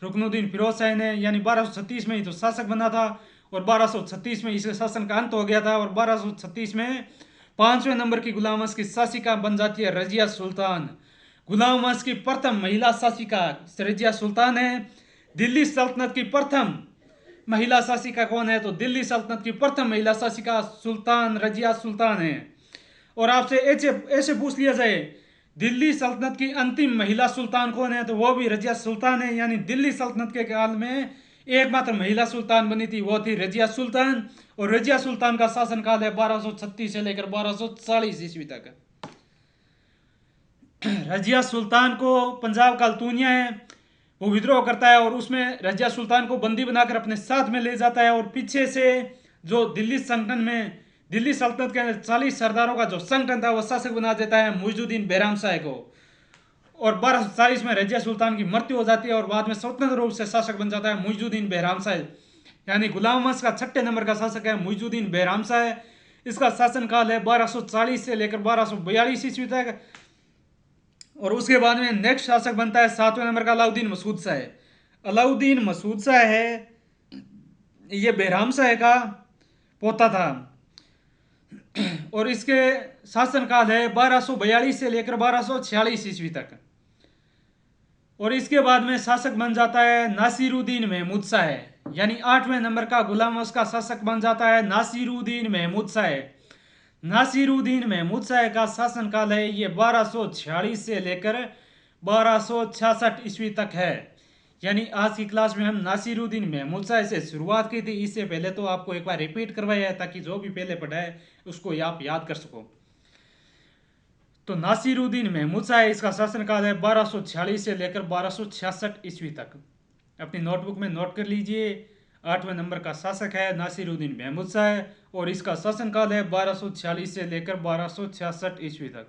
रुकनुद्दीन फिरोज शाह ने, यानी 1236 में ही तो शासक बना था और 1236 में इसके शासन का अंत हो गया था। और 1236 में 5वें नंबर की गुलाम वंश की शासिका बन जाती है रजिया सुल्तान। गुलाम वंश की प्रथम महिला शासिका रजिया सुल्तान है। दिल्ली सल्तनत की प्रथम महिला शासिका कौन है? तो दिल्ली सल्तनत की प्रथम महिला शासिका सुल्तान रजिया सुल्तान है। और आपसे ऐसे पूछ लिया जाए दिल्ली सल्तनत की अंतिम महिला सुल्तान कौन है? तो वो भी रजिया सुल्तान है, यानी दिल्ली सल्तनत के काल में एकमात्र महिला सुल्तान बनी थी वो थी रजिया सुल्तान। और रजिया सुल्तान का शासनकाल है 1236 से लेकर 1240 ईस्वी तक। रजिया सुल्तान को पंजाब का अल्तूनिया है वो विद्रोह करता है, और उसमें रजिया सुल्तान को बंदी बनाकर अपने साथ में ले जाता है, और पीछे से जो दिल्ली संगठन में दिल्ली सल्तनत के 40 सरदारों का जो संगठन था वो शासक बना देता है मुइजुद्दीन बेहराम शाह को। और 1240 में रजिया सुल्तान की मृत्यु हो जाती है और बाद में स्वतंत्र रूप से शासक बन जाता है मुइजुद्दीन बेहराम शाह, यानी गुलाम वंश का 6ठे नंबर का शासक है मुइजुद्दीन बेहराम शाह। इसका शासनकाल है 1240 से लेकर 1242 ईस्वी तक। और उसके बाद में नेक्स्ट शासक बनता है 7वें नंबर का अलाउद्दीन मसूद शाह। अलाउद्दीन मसूद शाह है, ये behराम शाह का पोता था और इसके शासनकाल है 1242 से लेकर 1246 ईस्वी तक। और इसके बाद में शासक बन जाता है नासिरुद्दीन महमूद शाह, यानी 8वें नंबर का गुलाम उसका शासक बन जाता है नासिरुद्दीन महमूद शाह। नासिरुद्दीन महमूद शाह का शासनकाल है ये 1246 से लेकर 1266 ईस्वी तक है। यानी आज की क्लास में हम नासिरुद्दीन महमूद शाह से शुरुआत की थी। इससे पहले तो आपको एक बार रिपीट करवाया है ताकि जो भी पहले पढ़ा है उसको आप याद कर सको। तो नासिरुद्दीन महमूद शाह इसका शासनकाल है 1246 से लेकर 1266 ईस्वी तक। अपनी नोटबुक में नोट कर लीजिए, 8वें नंबर का शासक है नासिरुद्दीन महमूद शाह और इसका शासनकाल है 1246 से लेकर 1266 ईस्वी तक।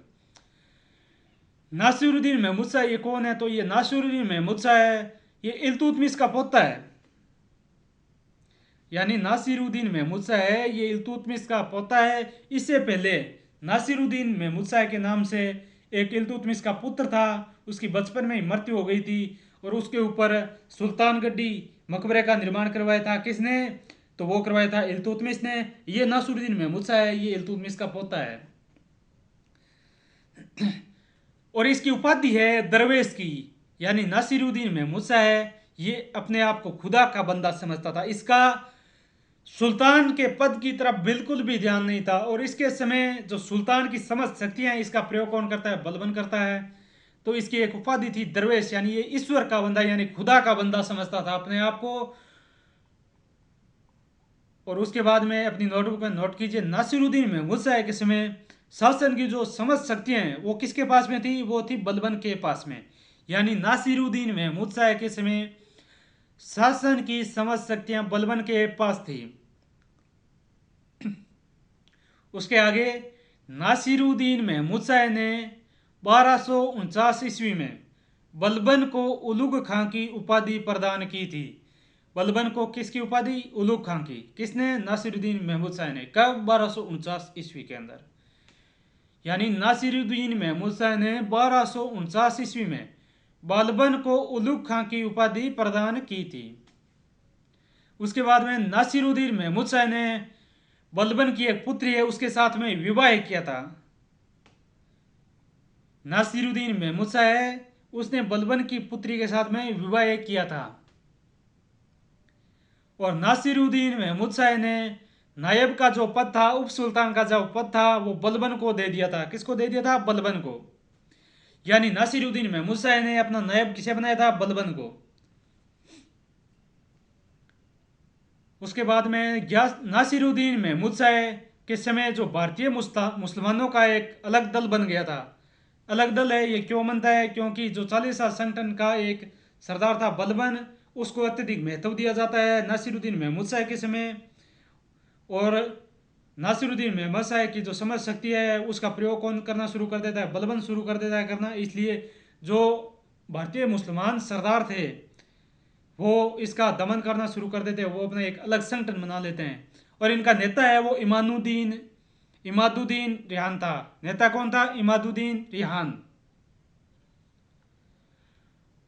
नासिरुद्दीन महमूद शाह ये कौन है? तो ये नासिरुद्दीन महमूद शाह है, ये इल्तुतमिश का पोता है। यानी नासिरुद्दीन महमूद शाह है, ये इल्तुतमिश का पोता है। इससे पहले नासिरुद्दीन महमूद शाह के नाम से एक इल्तुतमिश का पुत्र था, उसकी बचपन में ही मृत्यु हो गई थी और उसके ऊपर सुल्तानगड्डी मकबरे का निर्माण करवाया था। किसने? तो वो करवाया था इल्तुतमिश ने। ये नासिरुद्दीन महमूद शाह है, ये इल्तुतमिश का पोता है और इसकी उपाधि है दरवेश की। यानी नासिरुद्दीन महमूद शाह है, ये अपने आप को खुदा का बंदा समझता था। इसका सुल्तान के पद की तरफ बिल्कुल भी ध्यान नहीं था और इसके समय जो सुल्तान की समस्त शक्तियां हैं इसका प्रयोग कौन करता है? बलबन करता है। तो इसकी एक उपाधि थी दरवेश, यानी ये ईश्वर का बंदा यानी खुदा का बंदा समझता था अपने आप को। और उसके बाद में अपनी नोटबुक में नोट कीजिए, नासिरुद्दीन महमूद शाह के समय शासन की जो समस्त शक्तियां हैं वो किसके पास में थी? वो थी बलबन के पास में। यानी नासिरुद्दीन महमूद शाह के समय शासन की समस्त शक्तियां बलबन के पास थी। उसके आगे नासिरुद्दीन महमूद शाह ने 1249 ईस्वी में बलबन को उलुग खां की उपाधि प्रदान की थी। बलबन को किसकी उपाधि? उलुग खां की। किसने? नासिरुद्दीन महमूद शाह ने। कब? 1249 ईस्वी के अंदर। यानी नासिरुद्दीन महमूद शाह ने 1249 ईस्वी में बलबन को उलुग खां की उपाधि प्रदान की थी। उसके बाद में नासिरुद्दीन महमूद शाह ने बलबन की एक पुत्री है उसके साथ में विवाह किया था। नासिरुद्दीन महमूद शाह है, उसने बलबन की पुत्री के साथ में विवाह किया था। और नासिरुद्दीन महमूद शाह ने नायब का जो पद था, उप सुल्तान का जो पद था, वो बलबन को दे दिया था। किसको दे दिया था? बलबन को। यानी नासिरुद्दीन महमूद शाह ने अपना नायब किसे बनाया था? बलबन को। उसके बाद में नासिरुद्दीन महमूद शाह के समय जो भारतीय मुसलमानों का एक अलग दल बन गया था। अलग दल है, ये क्यों बनता है? क्योंकि जो 40 संगठन का एक सरदार था बलबन, उसको अत्यधिक महत्व दिया जाता है नासिरुद्दीन महमूद शाह के समय। और नासिरुद्दीन महमूद शाह की जो समझ शक्ति है उसका प्रयोग कौन करना शुरू कर देता है? बलबन शुरू कर देता है करना। इसलिए जो भारतीय मुसलमान सरदार थे वो इसका दमन करना शुरू कर देते हैं, वो अपना एक अलग संगठन बना लेते हैं। और इनका नेता है वो इमादुद्दीन रिहान था। नेता कौन था? इमादुद्दीन रिहान।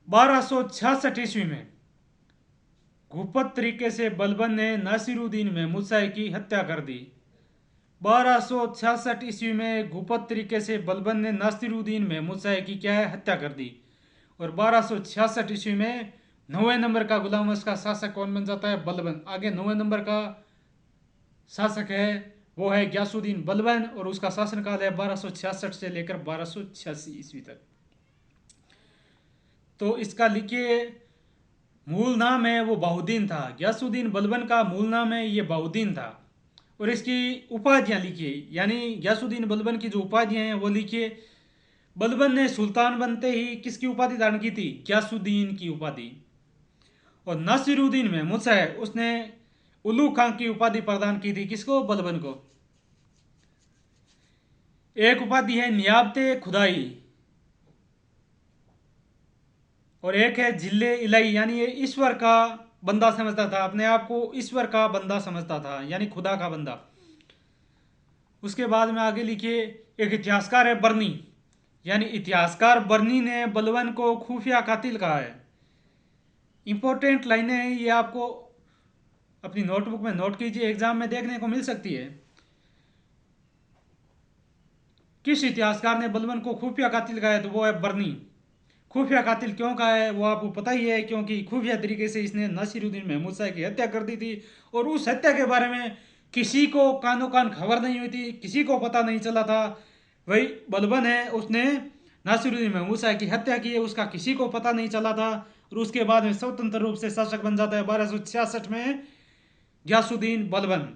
1266 ईस्वी में गुप्त तरीके से बलबन ने नासिरुद्दीन महमूद शाह की हत्या कर दी। 1266 ईस्वी में गुप्त तरीके से बलबन ने नासिरुद्दीन महमूद शाह की क्या है? हत्या कर दी। और 1266 ईस्वी में 9वें नंबर का गुलाम उसका शासक कौन बन जाता है? बलबन। आगे 9वें नंबर का शासक है वो है गयासुद्दीन बलबन और उसका शासनकाल है 1266 से लेकर 1286 ईस्वी तक। तो इसका लिखिए मूल नाम है वो बाहुद्दीन था। गयासुद्दीन बलबन का मूल नाम है ये बाहुद्दीन था। और इसकी उपाधियां लिखिए, यानी गयासुद्दीन बलबन की जो उपाधियां हैं वो लिखिए। बलबन ने सुल्तान बनते ही किसकी उपाधि धारण की थी? गयासुद्दीन की उपाधि। और नासिरुद्दीन महमूद शाह उसने उलुग खां की उपाधि प्रदान की थी। किसको? बलबन को। एक उपाधि है नियाबते खुदाई और एक है जिले इलाई, यानी ये ईश्वर का बंदा समझता था, अपने आप को ईश्वर का बंदा समझता था, यानी खुदा का बंदा। उसके बाद में आगे लिखिए, एक इतिहासकार है बर्नी, यानी इतिहासकार बर्नी ने बलबन को खुफिया कातिल कहा है। इंपॉर्टेंट लाइनें हैं, ये आपको अपनी नोटबुक में नोट कीजिए, एग्जाम में देखने को मिल सकती है। किस इतिहासकार ने बलबन को खुफिया कातिल कहा है? तो वो है बर्नी। खुफिया कातिल क्यों कहा है वो आपको पता ही है, क्योंकि खुफिया तरीके से इसने नासिरुद्दीन महमूद शाह की हत्या कर दी थी, और उस हत्या के बारे में किसी को कानो कान खबर नहीं हुई थी, किसी को पता नहीं चला था। वही बलबन है, उसने नासिरुद्दीन महमूद शाह की हत्या की है, उसका किसी को पता नहीं चला था, और उसके बाद में स्वतंत्र रूप से शासक बन जाता है 1266 में गयासुद्दीन बलबन।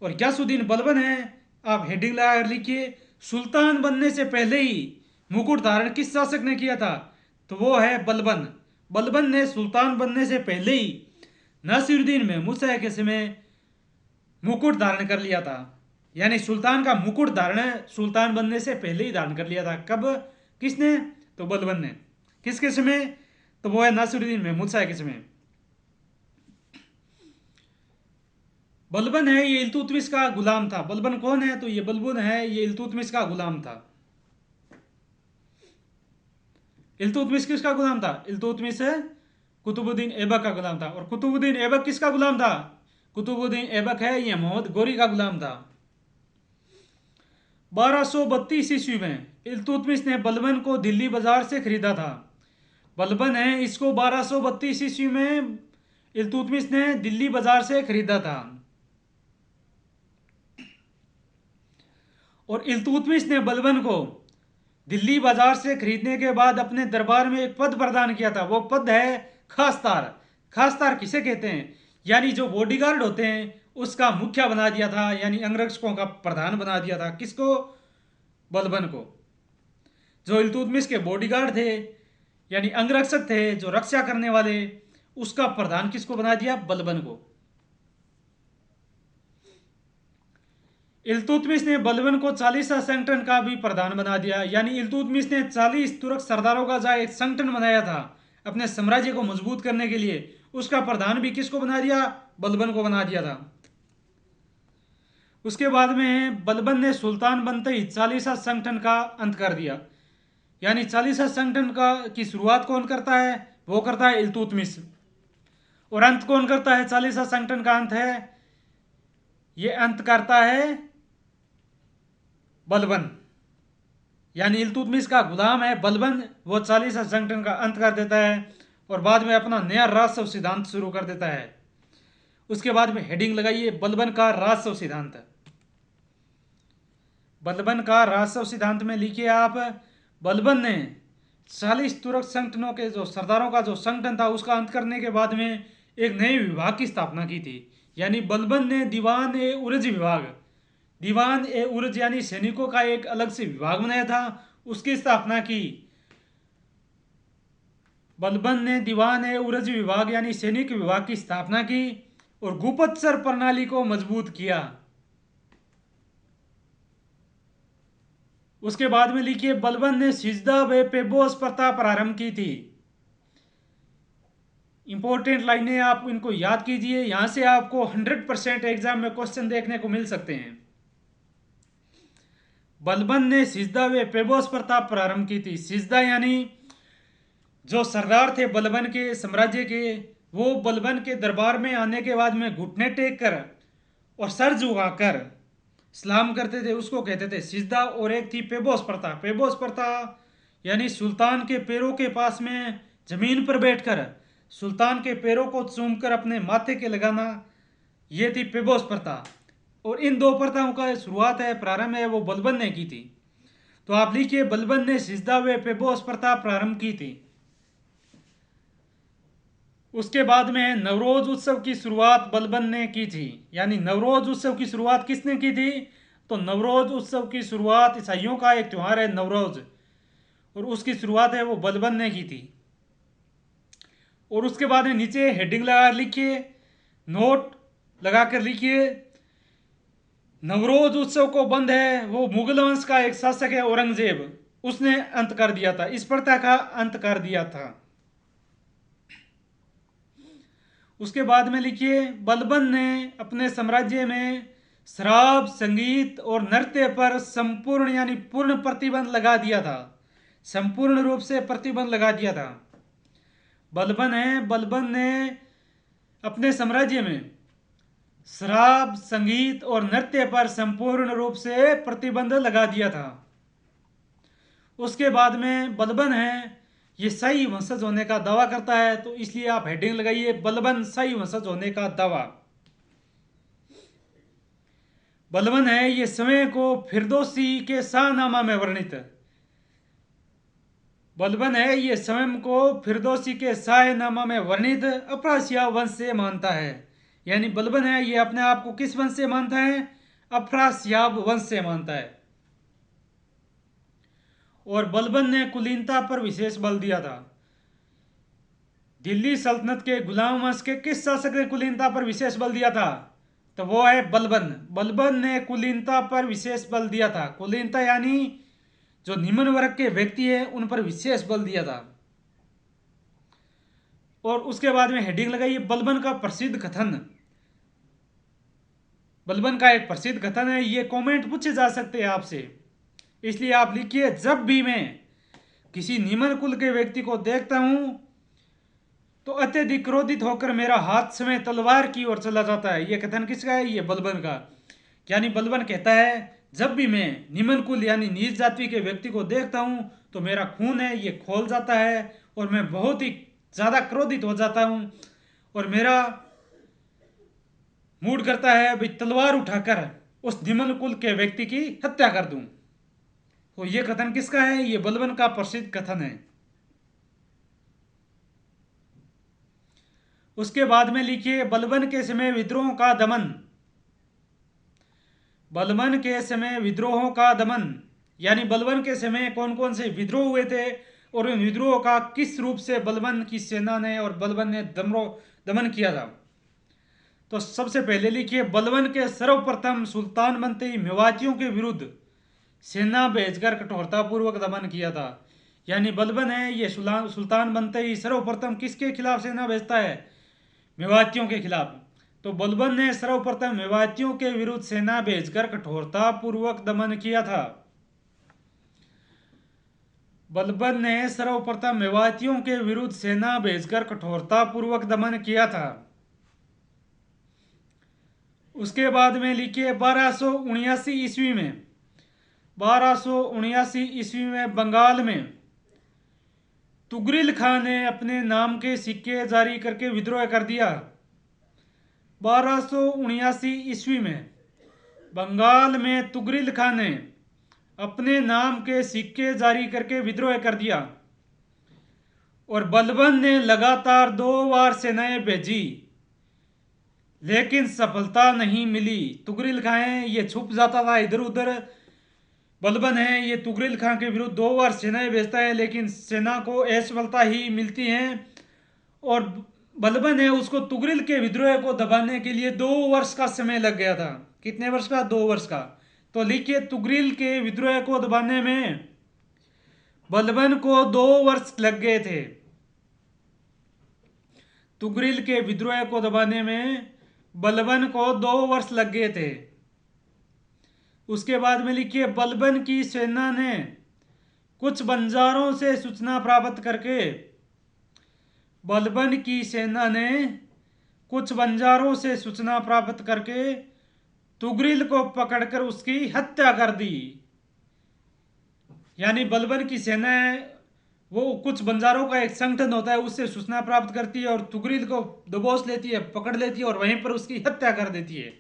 और गयासुद्दीन बलबन है, आप हेडिंग लगा कर लिखिए, सुल्तान बनने से पहले ही मुकुट धारण किस शासक ने किया था? तो वो है बलबन। बलबन ने सुल्तान बनने से पहले ही नासिरुद्दीन महमूद शाह के समय मुकुट धारण कर लिया था, यानी सुल्तान का मुकुट धारण सुल्तान बनने से पहले ही धारण कर लिया था। कब? किसने? तो बलबन ने। किसके समय? तो वो है नासिरुद्दीन महमूद शाह के समय। बलबन है, ये इल्तुतमिश का गुलाम था। बलबन कौन है? तो ये बलबन है, ये इल्तुतमिश का गुलाम था। इल्तुतमिश किसका गुलाम था? इल्तुतमिश कुतुबुद्दीन ऐबक का गुलाम था। और कुतुबुद्दीन ऐबक किसका गुलाम था? कुतुबुद्दीन ऐबक है, ये मोहम्मद गोरी का गुलाम था। 1232 ईस्वी में इल्तुतमिश ने बलबन को दिल्ली बाजार से खरीदा था। बलबन है, इसको 1232 ईस्वी में इल्तुतमिश ने दिल्ली बाजार से खरीदा था। और इल्तुतमिश ने बलबन को दिल्ली बाजार से खरीदने के बाद अपने दरबार में एक पद प्रदान किया था। वो पद है खासतार। खासतार किसे कहते हैं? यानी जो बॉडीगार्ड होते हैं उसका मुखिया बना दिया था, यानी अंगरक्षकों का प्रधान बना दिया था। किसको? बलबन को। जो इल्तुतमिश के बॉडीगार्ड थे, यानी अंगरक्षक थे जो रक्षा करने वाले, उसका प्रधान किसको बना दिया? बलबन को। इल्तुतमिश ने बलबन को 40 संगठन का भी प्रधान बना दिया, यानी इल्तुतमिश ने 40 तुर्क सरदारों का जो एक संगठन बनाया था अपने साम्राज्य को मजबूत करने के लिए, उसका प्रधान भी किसको बना दिया? बलबन को बना दिया था। उसके बाद में बलबन ने सुल्तान बनते ही 40 संगठन का अंत कर दिया, यानी 40 संगठन का की शुरुआत कौन करता है? वो करता है इल्तुतमिश। और अंत कौन करता है? 40 संगठन का अंत है, ये अंत करता है बलबन, यानी इल्तुतमिश का गुलाम है बलबन। वो 40 संगठन का अंत कर देता है और बाद में अपना नया राजस्व सिद्धांत शुरू कर देता है। उसके बाद में हेडिंग लगाइए, बलबन का राजस्व सिद्धांत। बलबन का राजस्व सिद्धांत में लिखिए आप, बलबन ने 40 तुर्क संगठनों के जो सरदारों का जो संगठन था उसका अंत करने के बाद में एक नए विभाग की स्थापना की थी, यानी बलबन ने दीवान ए उर्ज विभाग, दीवान ए उर्ज यानी सैनिकों का एक अलग से विभाग बनाया था, उसकी स्थापना की। बलबन ने दीवान ए उर्ज विभाग यानी सैनिक विभाग की स्थापना की और गुप्तचर प्रणाली को मजबूत किया। उसके बाद में लिखिए, बलबन ने सिजदा व पेबोस प्रथा प्रारंभ की थी। इंपॉर्टेंट लाइनें आप इनको याद कीजिए, यहां से आपको 100% एग्जाम में क्वेश्चन देखने को मिल सकते हैं। बलबन ने सिजदा व पेबोस प्रथा प्रारंभ की थी। सिजदा यानी जो सरदार थे बलबन के साम्राज्य के, वो बलबन के दरबार में आने के बाद में घुटने टेक कर और सर झुकाकर सलाम करते थे, उसको कहते थे सिजदा। और एक थी पेबोस प्रथा। पेबोस प्रथा यानी सुल्तान के पैरों के पास में जमीन पर बैठकर सुल्तान के पैरों को चूमकर अपने माथे के लगाना, ये थी पेबोस प्रथा। और इन दो प्रथाओं का शुरुआत है, प्रारंभ है, वो बलबन ने की थी। तो आप लिखिए, बलबन ने सिजदा व पेबोस प्रथा प्रारंभ की थी। उसके बाद में नवरोज उत्सव की शुरुआत बलबन ने की थी, यानी नवरोज उत्सव की शुरुआत किसने की थी? तो नवरोज उत्सव की शुरुआत, ईसाइयों का एक त्यौहार है नवरोज, और उसकी शुरुआत है वो बलबन ने की थी। और उसके बाद में नीचे हेडिंग लगा लिखिए, नोट लगाकर लिखिए, नवरोज उत्सव को बंद है वो मुगल वंश का एक शासक है औरंगजेब, उसने अंत कर दिया था, इस प्रथा का अंत कर दिया था। उसके बाद में लिखिए, बलबन ने अपने साम्राज्य में शराब, संगीत और नृत्य पर संपूर्ण यानी पूर्ण प्रतिबंध लगा दिया था। संपूर्ण रूप से प्रतिबंध लगा दिया था। बलबन ने अपने साम्राज्य में शराब, संगीत और नृत्य पर संपूर्ण रूप से प्रतिबंध लगा दिया था। उसके बाद में बलबन है ये शाही वंशज होने का दावा करता है, तो इसलिए आप हेडिंग लगाइए बलबन शाही वंशज होने का दावा। बलबन है ये समय को फिरदौसी के शाहनामा में वर्णित। बलबन है ये स्वयं को फिरदौसी के शाहनामा में वर्णित अफरासिया वंश से मानता है। यानी बलबन है ये अपने आप को किस वंश से मानता है? अफरासियाब वंश से मानता है। और बलबन ने कुलीनता पर विशेष बल दिया था। दिल्ली सल्तनत के गुलाम वंश के किस शासक ने कुलीनता पर विशेष बल दिया था? तो वो है बलबन। बलबन ने कुलीनता पर विशेष बल दिया था। कुलीनता यानी जो निम्न वर्ग के व्यक्ति है उन पर विशेष बल दिया था। और उसके बाद में हेडिंग लगाइए बलबन का प्रसिद्ध कथन। बलबन का एक प्रसिद्ध कथन है, ये कमेंट पूछे जा सकते हैं आपसे, इसलिए आप लिखिए जब भी मैं किसी निम्न कुल के व्यक्ति को देखता हूं तो अत्यधिक क्रोधित होकर मेरा हाथ समय तलवार की ओर चला जाता है। यह कथन किसका है? ये बलबन का। यानी बलबन कहता है जब भी मैं निम्न कुल यानी नीच जाति के व्यक्ति को देखता हूं तो मेरा खून है ये खोल जाता है और मैं बहुत ही ज्यादा क्रोधित हो जाता हूं और मेरा मूड करता है भाई तलवार उठाकर उस निम्न कुल के व्यक्ति की हत्या कर दूं। तो यह कथन किसका है? यह बलबन का प्रसिद्ध कथन है। उसके बाद में लिखिए बलबन के समय विद्रोहों का दमन। बलबन के समय विद्रोहों का दमन यानी बलबन के समय कौन कौन से विद्रोह हुए थे और उन विद्रोहों का किस रूप से बलबन की सेना ने और बलबन ने दमन किया था। तो सबसे पहले लिखिए बलबन के सर्वप्रथम सुल्तान बनते ही मेवातियों के विरुद्ध सेना भेजकर कठोरतापूर्वक दमन किया था। यानी बलबन है ये सुल्तान बनते ही सर्वप्रथम किसके खिलाफ सेना भेजता है? मेवातियों के खिलाफ। तो बलबन ने सर्वप्रथम मेवातियों के विरुद्ध सेना भेजकर कठोरतापूर्वक दमन किया था। बलबन ने सर्वप्रथम मेवातियों के विरुद्ध सेना भेजकर कठोरतापूर्वक दमन किया था। उसके बाद में लिखिए 1279 ईस्वी में 1279 ईस्वी में बंगाल में तुगरिल खां ने अपने नाम के सिक्के जारी करके विद्रोह कर दिया। 1279 ईस्वी में बंगाल में तुगरिल खां ने अपने नाम के सिक्के जारी करके विद्रोह कर दिया और बलबन ने लगातार 2 बार सेनाएं भेजी लेकिन सफलता नहीं मिली। तुगरिल खां ये छुप जाता था इधर उधर। बलबन है ये तुगरिल खां के विरुद्ध 2 बार सेनाएं भेजता है लेकिन सेना को असफलता ही मिलती है और बलबन है उसको तुगरिल के विद्रोह को दबाने के लिए 2 वर्ष का समय लग गया था। कितने वर्ष का? 2 वर्ष का। तो लिखिए तुगरिल के विद्रोह को दबाने में बलबन को 2 वर्ष लग गए थे। तुगरिल के विद्रोह को दबाने में बलबन को 2 वर्ष लग गए थे। उसके बाद में लिखिए बलबन की सेना ने कुछ बंजारों से सूचना प्राप्त करके बलबन की सेना ने कुछ बंजारों से सूचना प्राप्त करके तुगरिल को पकड़कर उसकी हत्या कर दी। यानी बलबन की सेना वो कुछ बंजारों का एक संगठन होता है उससे सूचना प्राप्त करती है और तुगरिल को दबोच लेती है, पकड़ लेती है और वहीं पर उसकी हत्या कर देती है।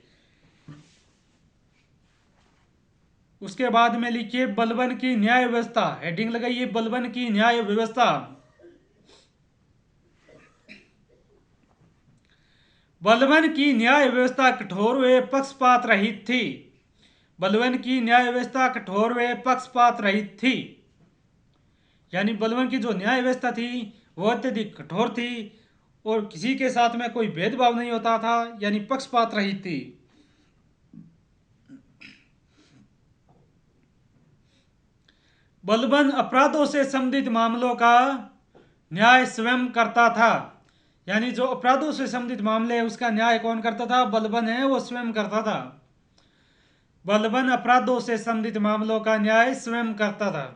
उसके बाद में लिखिए बलबन की न्याय व्यवस्था। हेडिंग लगाइए बलबन की न्याय व्यवस्था। बलबन की न्याय व्यवस्था कठोर व पक्षपात रहित थी। बलबन की न्याय व्यवस्था कठोर व पक्षपात रहित थी। यानी बलबन की जो न्याय व्यवस्था थी वो अत्यधिक कठोर थी और किसी के साथ में कोई भेदभाव नहीं होता था, यानी पक्षपात रहित थी। बलबन अपराधों से संबंधित मामलों का न्याय स्वयं करता था। यानी जो अपराधों से संबंधित मामले है उसका न्याय कौन करता था? बलबन है वो स्वयं करता था। बलबन अपराधों से संबंधित मामलों का न्याय स्वयं करता था।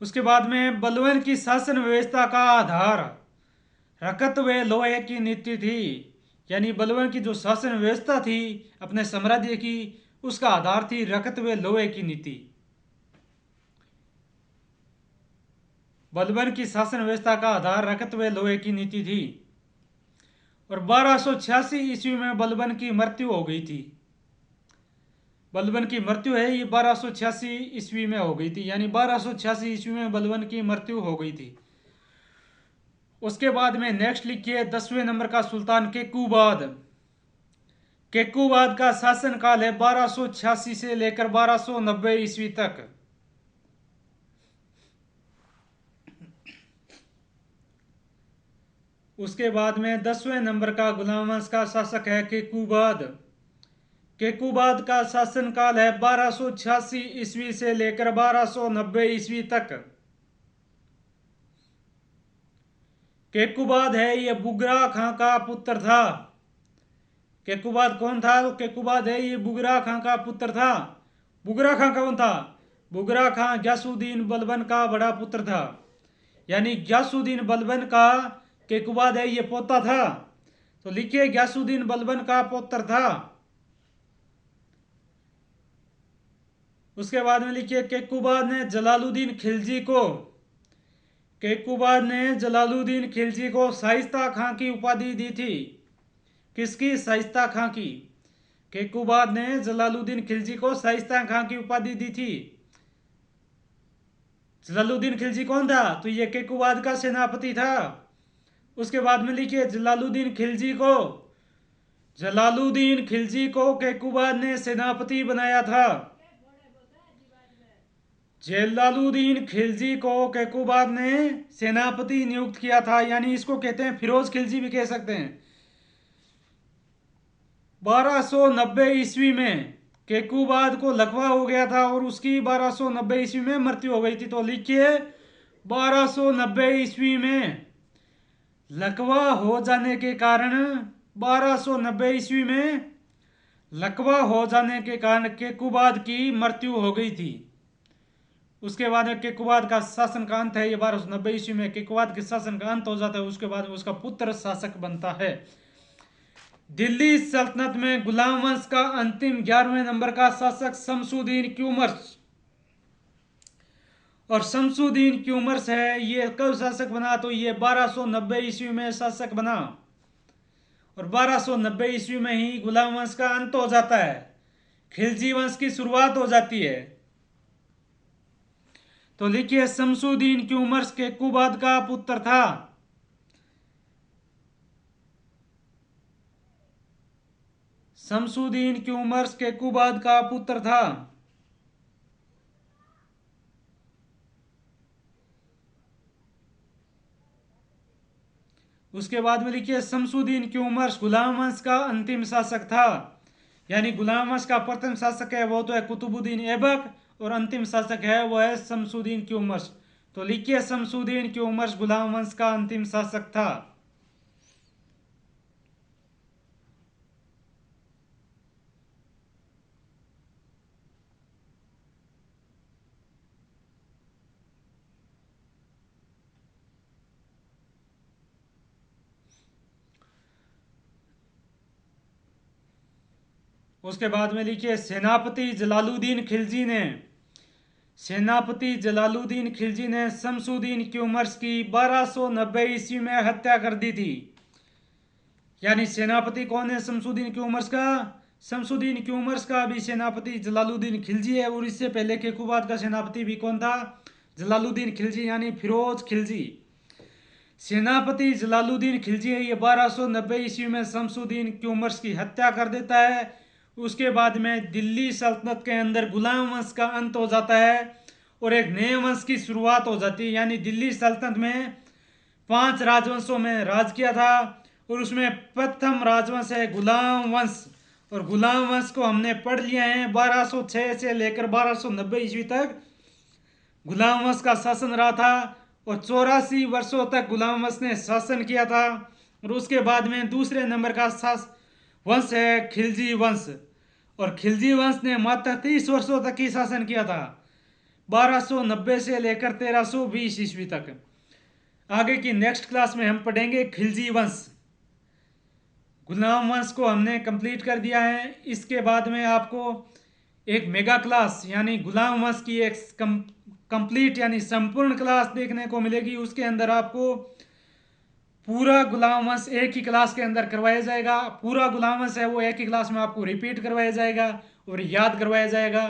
उसके बाद में बलबन की शासन व्यवस्था का आधार रकत व लोहे की नीति थी। यानी बलबन की जो शासन व्यवस्था थी अपने साम्राज्य की, उसका आधार थी रकत व लोहे की नीति। बलबन की शासन व्यवस्था का आधार रकत व लोहे की नीति थी। और 1286 ईस्वी में बलबन की मृत्यु हो गई थी। बलबन की मृत्यु है ये 1286 ईस्वी में हो गई थी, यानी 1286 ईस्वी में बलबन की मृत्यु हो गई थी। उसके बाद में नेक्स्ट लिखिए 10वें नंबर का सुल्तान केकूबाद। केकूबाद का शासन काल है 1286 से लेकर 1290 ईस्वी तक। उसके बाद में 10वें नंबर का गुलाम वंश का शासक है केकूबाद। केकूबाद का शासन काल है 1286 ईस्वी से लेकर 1290 ईस्वी तक। केकूबाद है ये बुगरा खां का पुत्र था। केकूबाद कौन था? तो केकूबाद है ये बुगरा खां का पुत्र था। बुगरा खां कौन था? बुगरा खां ग्यासुद्दीन बलबन का बड़ा पुत्र था। यानी ग्यासुद्दीन बलबन का केकूबाद है ये पोता था। तो लिखिए ग्यासुद्दीन बलबन का पुत्र था। उसके बाद में लिखिए केकूबाद ने जलालुद्दीन खिलजी को शाइस्ता खां की उपाधि दी थी। किसकी? शाइस्ता खां की। केकूबाद ने जलालुद्दीन खिलजी को शाइस्ता खां की उपाधि दी थी। जलालुद्दीन खिलजी कौन था? तो ये केकूबाद का सेनापति था। उसके बाद में लिखिए जलालुद्दीन खिलजी को केकूबाद ने सेनापति बनाया था। जलालुद्दीन खिलजी को केकूबाद ने सेनापति नियुक्त किया था, यानी इसको कहते हैं फिरोज खिलजी भी कह सकते हैं। 1290 ईस्वी में केकूबाद को लकवा हो गया था और उसकी 1290 ईस्वी में मृत्यु हो गई थी। तो लिखिए 1290 ईस्वी में लकवा हो जाने के कारण 1290 ईस्वी में लकवा हो जाने के कारण केकूबाद की मृत्यु हो गई थी। उसके बाद में केकूबाद का शासन का अंत है ये 1290 ईस्वी में केकूबाद के शासन का अंत हो जाता है। उसके बाद उसका पुत्र शासक बनता है। दिल्ली सल्तनत में गुलाम वंश का अंतिम 11वें नंबर का शासक शमसुद्दीन क्यूमर्स। और शमसुद्दीन क्यूमर्स है ये कब शासक बना? तो ये 1290 ईस्वी में शासक बना। और 1290 ईस्वी में ही गुलाम वंश का अंत हो जाता है, खिलजी वंश की शुरुआत हो जाती है। तो लिखिए शमसुद्दीन क्यूमर्स केकूबाद का पुत्र था। शमसुद्दीन क्यूमर्स केकूबाद का पुत्र था। उसके बाद में लिखिए शमसुद्दीन क्यूमर्स गुलाम वंश का अंतिम शासक था। यानी गुलाम वंश का प्रथम शासक है वो तो है कुतुबुद्दीन ऐबक, और अंतिम शासक है वो है शमसुद्दीन क्यूमर्स। तो लिखिए शमसुद्दीन क्यूमर्स गुलाम वंश का अंतिम शासक था। उसके बाद में लिखिए सेनापति जलालुद्दीन खिलजी ने शमसुद्दीन क्यूमर्स की 1290 ईस्वी में हत्या कर दी थी। यानी सेनापति कौन है शमसुद्दीन क्यूमर्स का? शमसुद्दीन क्यूमर्स का भी सेनापति जलालुद्दीन खिलजी है। और इससे पहले केकूबाद का सेनापति भी कौन था? जलालुद्दीन खिलजी, यानी फिरोज खिलजी। सेनापति जलालुद्दीन खिलजी है ये 1290 ईस्वी में शमसुद्दीन क्यूमर्स की हत्या कर देता है। उसके बाद में दिल्ली सल्तनत के अंदर गुलाम वंश का अंत हो जाता है और एक नए वंश की शुरुआत हो जाती है। यानी दिल्ली सल्तनत में 5 राजवंशों में राज किया था और उसमें प्रथम राजवंश है गुलाम वंश। और गुलाम वंश को हमने पढ़ लिया है 1206 से लेकर 1290 ईस्वी तक गुलाम वंश का शासन रहा था और 84 वर्षों तक गुलाम वंश ने शासन किया था। और उसके बाद में दूसरे नंबर का वंश है खिलजी वंश। और खिलजी वंश ने मात्र 30 वर्षों तक ही शासन किया था, 1290 से लेकर 1320 ईस्वी तक। आगे की नेक्स्ट क्लास में हम पढ़ेंगे खिलजी वंश। गुलाम वंश को हमने कंप्लीट कर दिया है। इसके बाद में आपको एक मेगा क्लास यानी गुलाम वंश की एक कंप्लीट यानी संपूर्ण क्लास देखने को मिलेगी। उसके अंदर आपको पूरा गुलाम वंश एक ही क्लास के अंदर करवाया जाएगा। पूरा गुलाम वंश है वो एक ही क्लास में आपको रिपीट करवाया जाएगा और याद करवाया जाएगा।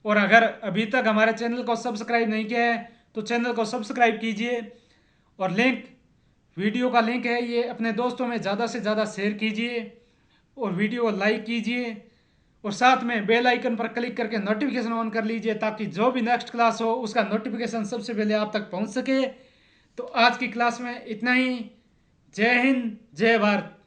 और अगर अभी तक हमारे चैनल को सब्सक्राइब नहीं किया है तो चैनल को सब्सक्राइब कीजिए, और वीडियो का लिंक है ये अपने दोस्तों में ज़्यादा से ज़्यादा शेयर कीजिए और वीडियो को लाइक कीजिए, और साथ में बेल आइकन पर क्लिक करके नोटिफिकेशन ऑन कर लीजिए ताकि जो भी नेक्स्ट क्लास हो उसका नोटिफिकेशन सबसे पहले आप तक पहुंच सके। तो आज की क्लास में इतना ही। जय हिंद, जय भारत।